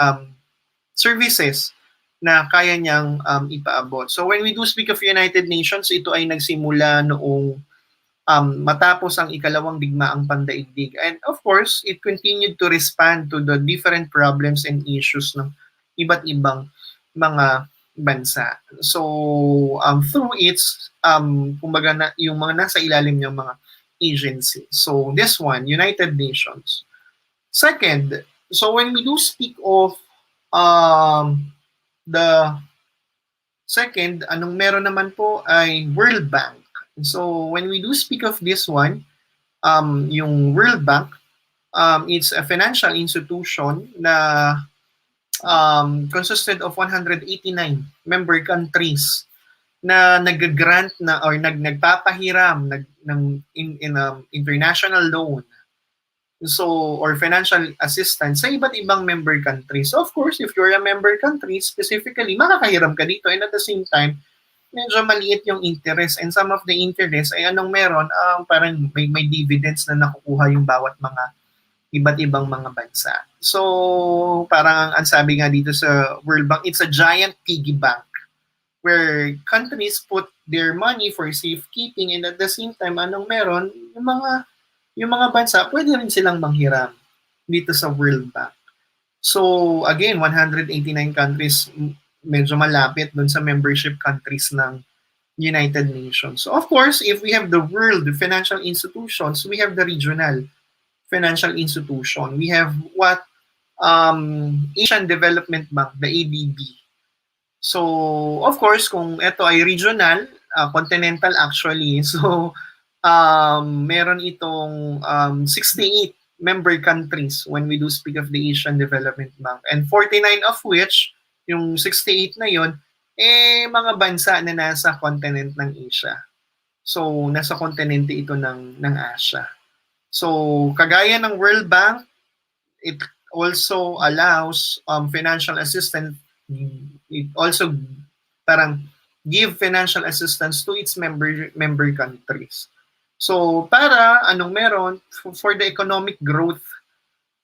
Speaker 3: services na kaya niyang ipaabot. So when we do speak of United Nations, ito ay nagsimula noong matapos ang ikalawang digmaang pandaigdig. And of course, it continued to respond to the different problems and issues ng iba't ibang mga bansa. So through its kumbaga yung mga nasa ilalim ng mga agency. So this one, United Nations. Second, so when we do speak of the second, anong meron naman po ay World Bank. So when we do speak of this one, yung World Bank, it's a financial institution na consisted of 189 member countries na nag-grant na or nagpapahiram ng international loan or financial assistance sa iba't ibang member countries. So of course, if you're a member country, specifically, makakahiram ka dito and at the same time, medyo maliit yung interest and some of the interest ay anong meron, parang may dividends na nakukuha yung bawat mga iba't ibang mga bansa. So parang ang sabi nga dito sa World Bank, it's a giant piggy bank where countries put their money for safekeeping and at the same time, anong meron, yung mga bansa, pwede rin silang manghiram dito sa World Bank. So again, 189 countries, medyo malapit dun sa membership countries ng United Nations. So of course, if we have the world financial institutions, we have the regional financial institution. We have what Asian Development Bank, the ADB. So of course, kung ito ay regional, continental actually, so meron itong 68 member countries when we do speak of the Asian Development Bank and 49 of which yung 68 na yon mga bansa na nasa continent ng Asia. So nasa kontinente ito ng Asia. So kagaya ng World Bank, it also allows financial assistance. It also parang give financial assistance to its member countries. So para anong meron for the economic growth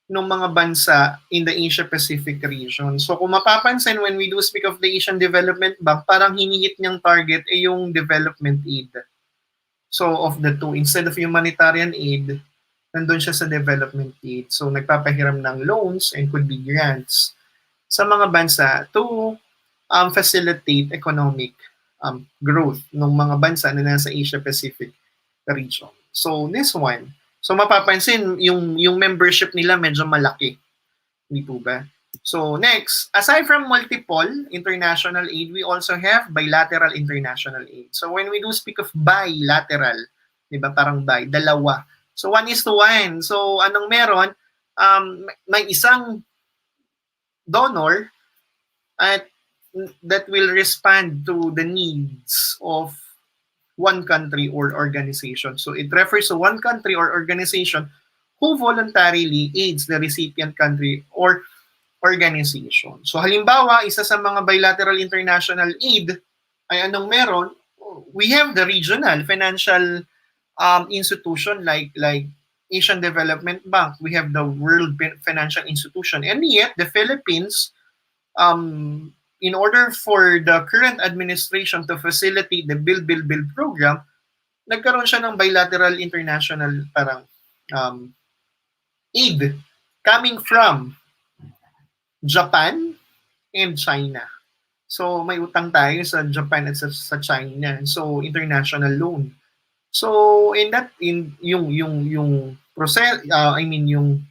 Speaker 3: ng mga bansa in the Asia-Pacific region. So kung mapapansin, when we do speak of the Asian Development Bank, parang hinihit niyang target ay yung development aid. So of the two, instead of humanitarian aid, nandun siya sa development aid. So nagpapahiram ng loans and could be grants sa mga bansa to facilitate economic growth ng mga bansa na nasa Asia-Pacific region. So this one, so mapapansin yung membership nila medyo malaki. Dito ba? So next, aside from multiple international aid, we also have bilateral international aid. So when we do speak of bilateral, di ba parang dalawa. So 1:1. So anong meron? May isang donor at that will respond to the needs of one country or organization. So it refers to one country or organization who voluntarily aids the recipient country or organization. So halimbawa, isa sa mga bilateral international aid ay anong meron? We have the regional financial institution like Asian Development Bank. We have the World Financial Institution. And yet, the Philippines, in order for the current administration to facilitate the Build program, nagkaroon siya ng bilateral international parang aid coming from Japan and China. So may utang tayo sa Japan at sa China. So international loan. So yung process yung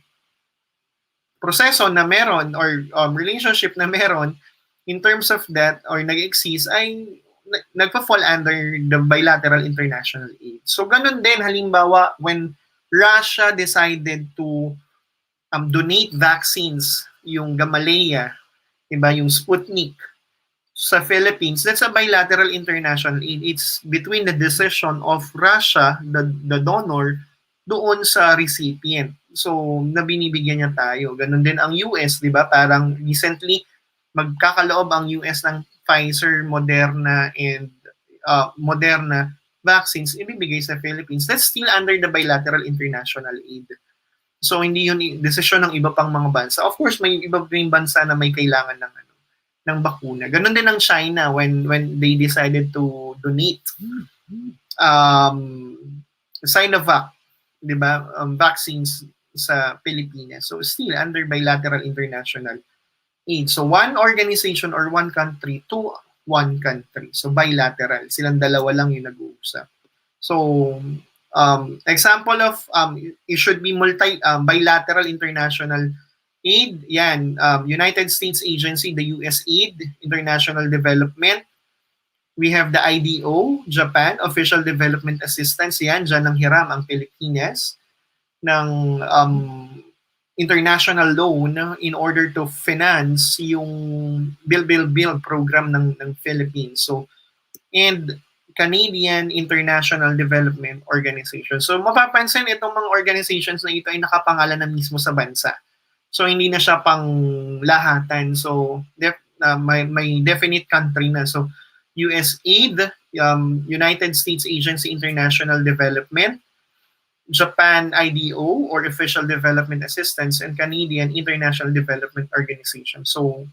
Speaker 3: proseso na meron or relationship na meron in terms of that or nag-exist ay nagpa-fall under the bilateral international aid. So ganun din halimbawa when Russia decided to donate vaccines, yung Gamaleya, diba, yung Sputnik sa Philippines, that's a bilateral international aid. It's between the decision of Russia, the donor, doon sa recipient. So, na binibigyan niya tayo. Ganun din ang US, di ba? Parang recently, magkakaloob ang US ng Pfizer, Moderna vaccines ibibigay sa Philippines. That's still under the Bilateral International Aid. So, hindi yun desisyon ng iba pang mga bansa. Of course, may iba pang bansa na may kailangan ng bakuna. Ganon din ang China when they decided to donate Sinovac, 'di ba? Vaccines sa Pilipinas. So still under bilateral international aid. So one organization or one country to one country. So bilateral. Silang dalawa lang yung nag-uusap. So example of it should be bilateral international aid. Yan, United States Agency, the USAID, International Development. We have the IDO, Japan, Official Development Assistance. Yan, dyan ang hiram ang Pilipinas ng international loan in order to finance yung Build program ng Philippines. So, and Canadian International Development Organization. So, mapapansin itong mga organizations na ito ay nakapangalan na mismo sa bansa. So, hindi na siya pang lahatan. So, may definite country na. So, USAID, United States Agency International Development, Japan IDO or Official Development Assistance, and Canadian International Development Organization. So,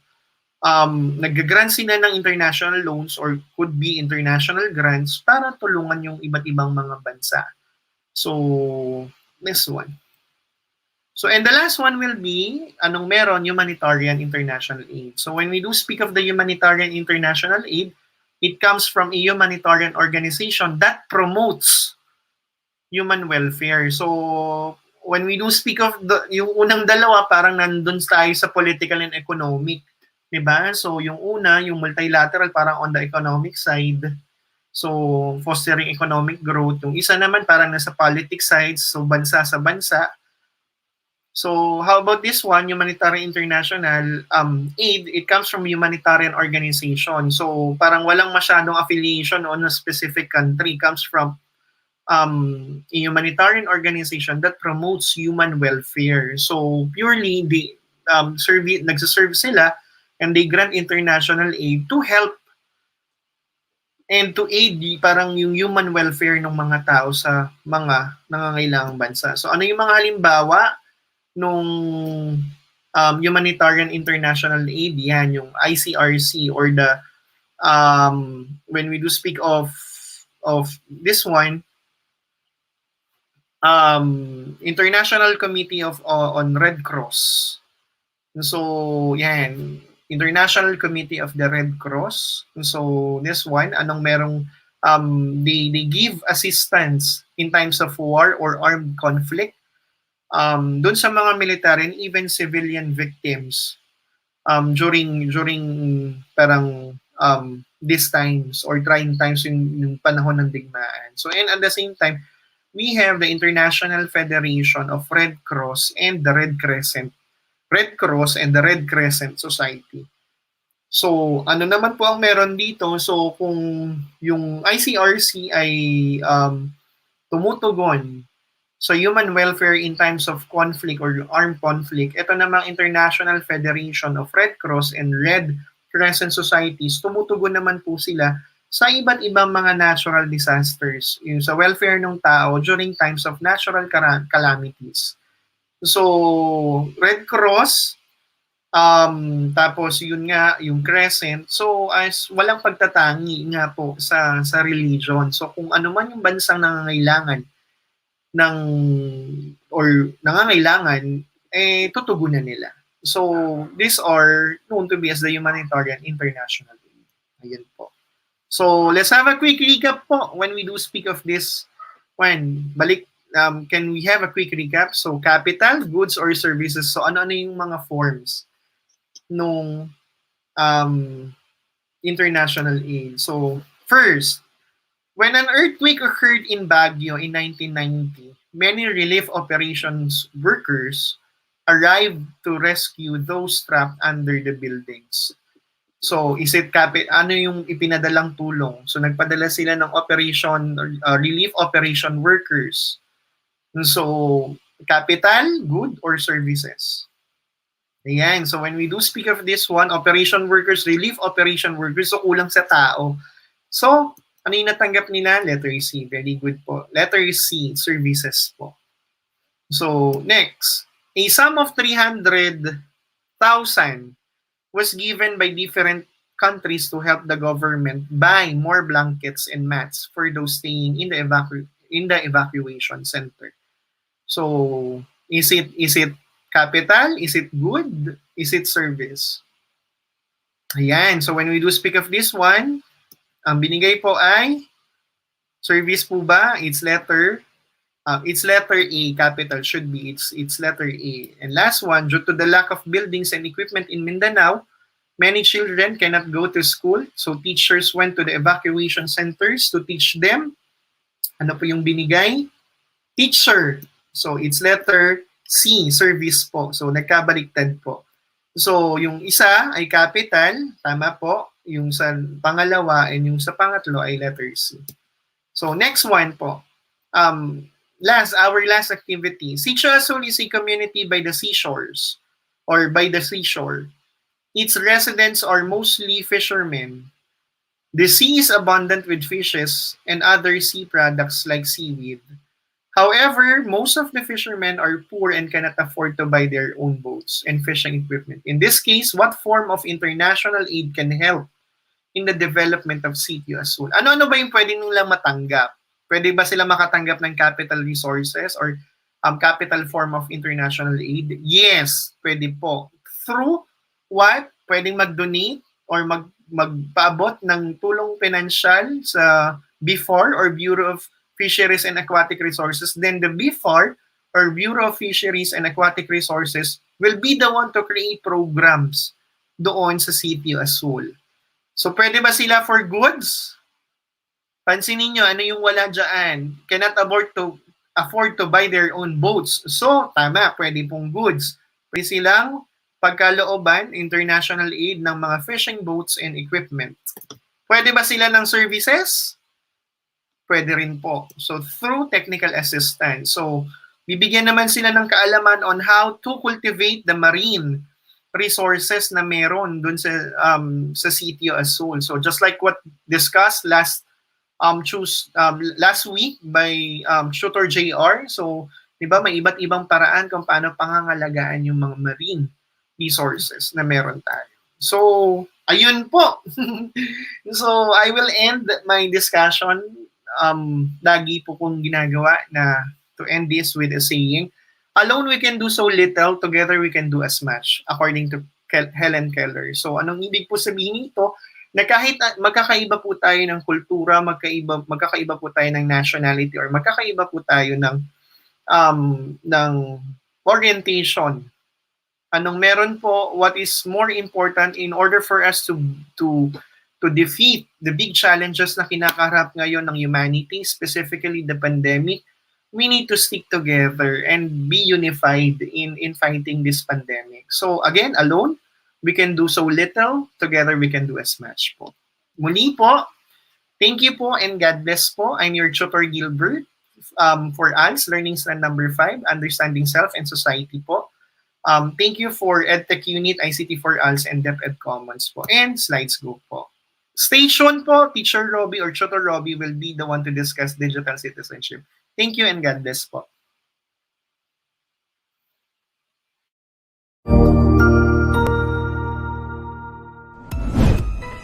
Speaker 3: nag-grant sila ng international loans or could be international grants para tulungan yung iba't ibang mga bansa. So, this one. So, and the last one will be, anong meron? Humanitarian International Aid. So, when we do speak of the Humanitarian International Aid, it comes from a humanitarian organization that promotes human welfare. So, when we do speak of yung unang dalawa, parang nandun tayo sa political and economic. Diba? So, yung una, yung multilateral, parang on the economic side. So, fostering economic growth. Yung isa naman, parang nasa politics side, so bansa sa bansa. So, how about this one, Humanitarian International Aid? It comes from humanitarian organization. So, parang walang masyadong affiliation on a specific country. It comes from a humanitarian organization that promotes human welfare. So, purely, nagsaserve sila and they grant international aid to help and to aid parang yung human welfare ng mga tao sa mga nangangailangang bansa. So, ano yung mga halimbawa nung Humanitarian International Aid? Yan, yung ICRC or the when we do speak of this one, International Committee on Red Cross. So, yan, International Committee of the Red Cross. So, this one, anong merong they give assistance in times of war or armed conflict doon sa mga military and even civilian victims during parang these times or trying times yung panahon ng digmaan. So, and at the same time, we have the International Federation of Red Cross and the Red Cross and the Red Crescent Society. So, ano naman po ang meron dito? So, kung yung ICRC ay tumutugon sa human welfare in times of conflict or armed conflict, ito namang International Federation of Red Cross and Red Crescent Societies, tumutugon naman po sila sa iba't ibang mga natural disasters, yung sa welfare ng tao during times of natural calamities. So, Red Cross, tapos yun nga, yung Crescent, so as walang pagtatangi nga po sa religion. So, kung ano man yung bansang nangangailangan tutugunan nila. So, these are known to be as the Humanitarian International Aid. Ayan po. So, let's have a quick recap po when we do speak of this one. Can we have a quick recap? So, capital, goods, or services. So, ano yung mga forms nung international aid? So, first, when an earthquake occurred in Baguio in 1990, many relief operations workers arrived to rescue those trapped under the buildings. So, ano yung ipinadalang tulong? So, nagpadala sila ng relief operation workers So, capital, good, or services? Ayan. So, when we do speak of this one, operation workers, relief operation workers, so kulang sa tao. So, ano yung natanggap nila? Letter C. Very good po. Letter C, services po. So, next. A sum of 300,000 was given by different countries to help the government buy more blankets and mats for those staying in the evacuation center. So, is it capital? Is it good? Is it service? Ayan. So, when we do speak of this one, ang binigay po ay service po ba? It's letter A, capital should be. It's letter A. And last one, due to the lack of buildings and equipment in Mindanao, many children cannot go to school. So teachers went to the evacuation centers to teach them. Ano po yung binigay? Teacher. So it's letter C, service po. So nagkabaliktad po. So yung isa ay capital, tama po. Yung sa pangalawa and yung sa pangatlo ay letter C. So next one po. Our last activity. ETUlay is a community by the seashores or by the seashore. Its residents are mostly fishermen. The sea is abundant with fishes and other sea products like seaweed. However, most of the fishermen are poor and cannot afford to buy their own boats and fishing equipment. In this case, what form of international aid can help in the development of ETUlay? Ano ba yung pwede nilang matanggap? Pwede ba sila makatanggap ng capital resources or capital form of international aid? Yes, pwede po. Through what? Pwedeng mag-donate or magpaabot ng tulong pinansyal sa BIFAR or Bureau of Fisheries and Aquatic Resources. Then the BIFAR or Bureau of Fisheries and Aquatic Resources will be the one to create programs doon sa ETUlay. So pwede ba sila for goods? Pansinin nyo, ano yung wala dyan? Cannot afford to buy their own boats. So, tama, pwede pong goods. Pwede silang pagkalooban, international aid ng mga fishing boats and equipment. Pwede ba sila ng services? Pwede rin po. So, through technical assistance. So, bibigyan naman sila ng kaalaman on how to cultivate the marine resources na meron dun sa ETUlay. So, just like what discussed last week by Tutor JR. So, di ba, may iba't ibang paraan kung paano pangangalagaan yung mga marine resources na meron tayo. So, ayun po. So, I will end my discussion. Lagi po kong ginagawa na to end this with a saying, alone we can do so little, together we can do as much, according to Helen Keller. So, anong ibig po sabihin nito? Na kahit magkakaiba po tayo ng kultura, magkakaiba po tayo ng nationality, or magkakaiba po tayo ng orientation. Anong meron po, what is more important in order for us to defeat the big challenges na kinakaharap ngayon ng humanity, specifically the pandemic, we need to stick together and be unified in fighting this pandemic. So again, alone, we can do so little, together we can do as much po. Muli po, thank you po and God bless po. I'm your Tutor Gilbert for ALS, Learning Strand number 5, Understanding Self and Society po. Thank you for Edtech Unit, ICT for ALS, and DepEd Commons po. And slides go po. Stay tuned po, Teacher Robbie or Tutor Robbie will be the one to discuss digital citizenship. Thank you and God bless po.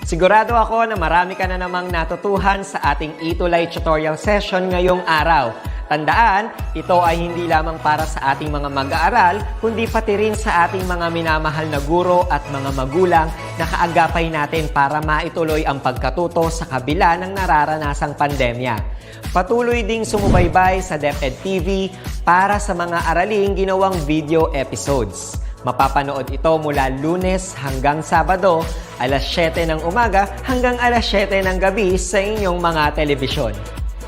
Speaker 4: Sigurado ako na marami ka na namang natutuhan sa ating ETUlay tutorial session ngayong araw. Tandaan, ito ay hindi lamang para sa ating mga mag-aaral, kundi pati rin sa ating mga minamahal na guro at mga magulang na kaagapay natin para maituloy ang pagkatuto sa kabila ng nararanasang pandemya. Patuloy ding sumubaybay sa DepEd TV para sa mga araling ginawang video episodes. Mapapanood ito mula Lunes hanggang Sabado, alas 7 ng umaga hanggang alas 7 ng gabi sa inyong mga telebisyon.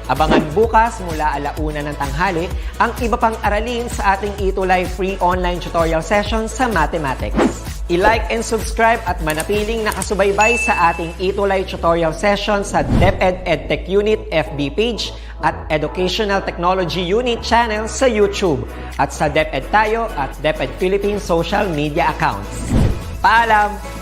Speaker 4: Abangan bukas mula 1:00 ng tanghali ang iba pang aralin sa ating ETUlay free online tutorial session sa mathematics. I-like and subscribe at manatiling nakasubaybay sa ating ETUlay tutorial session sa DepEd Edtech Unit FB page at Educational Technology Unit channel sa YouTube at sa DepEd Tayo at DepEd Philippines social media accounts. Paalam!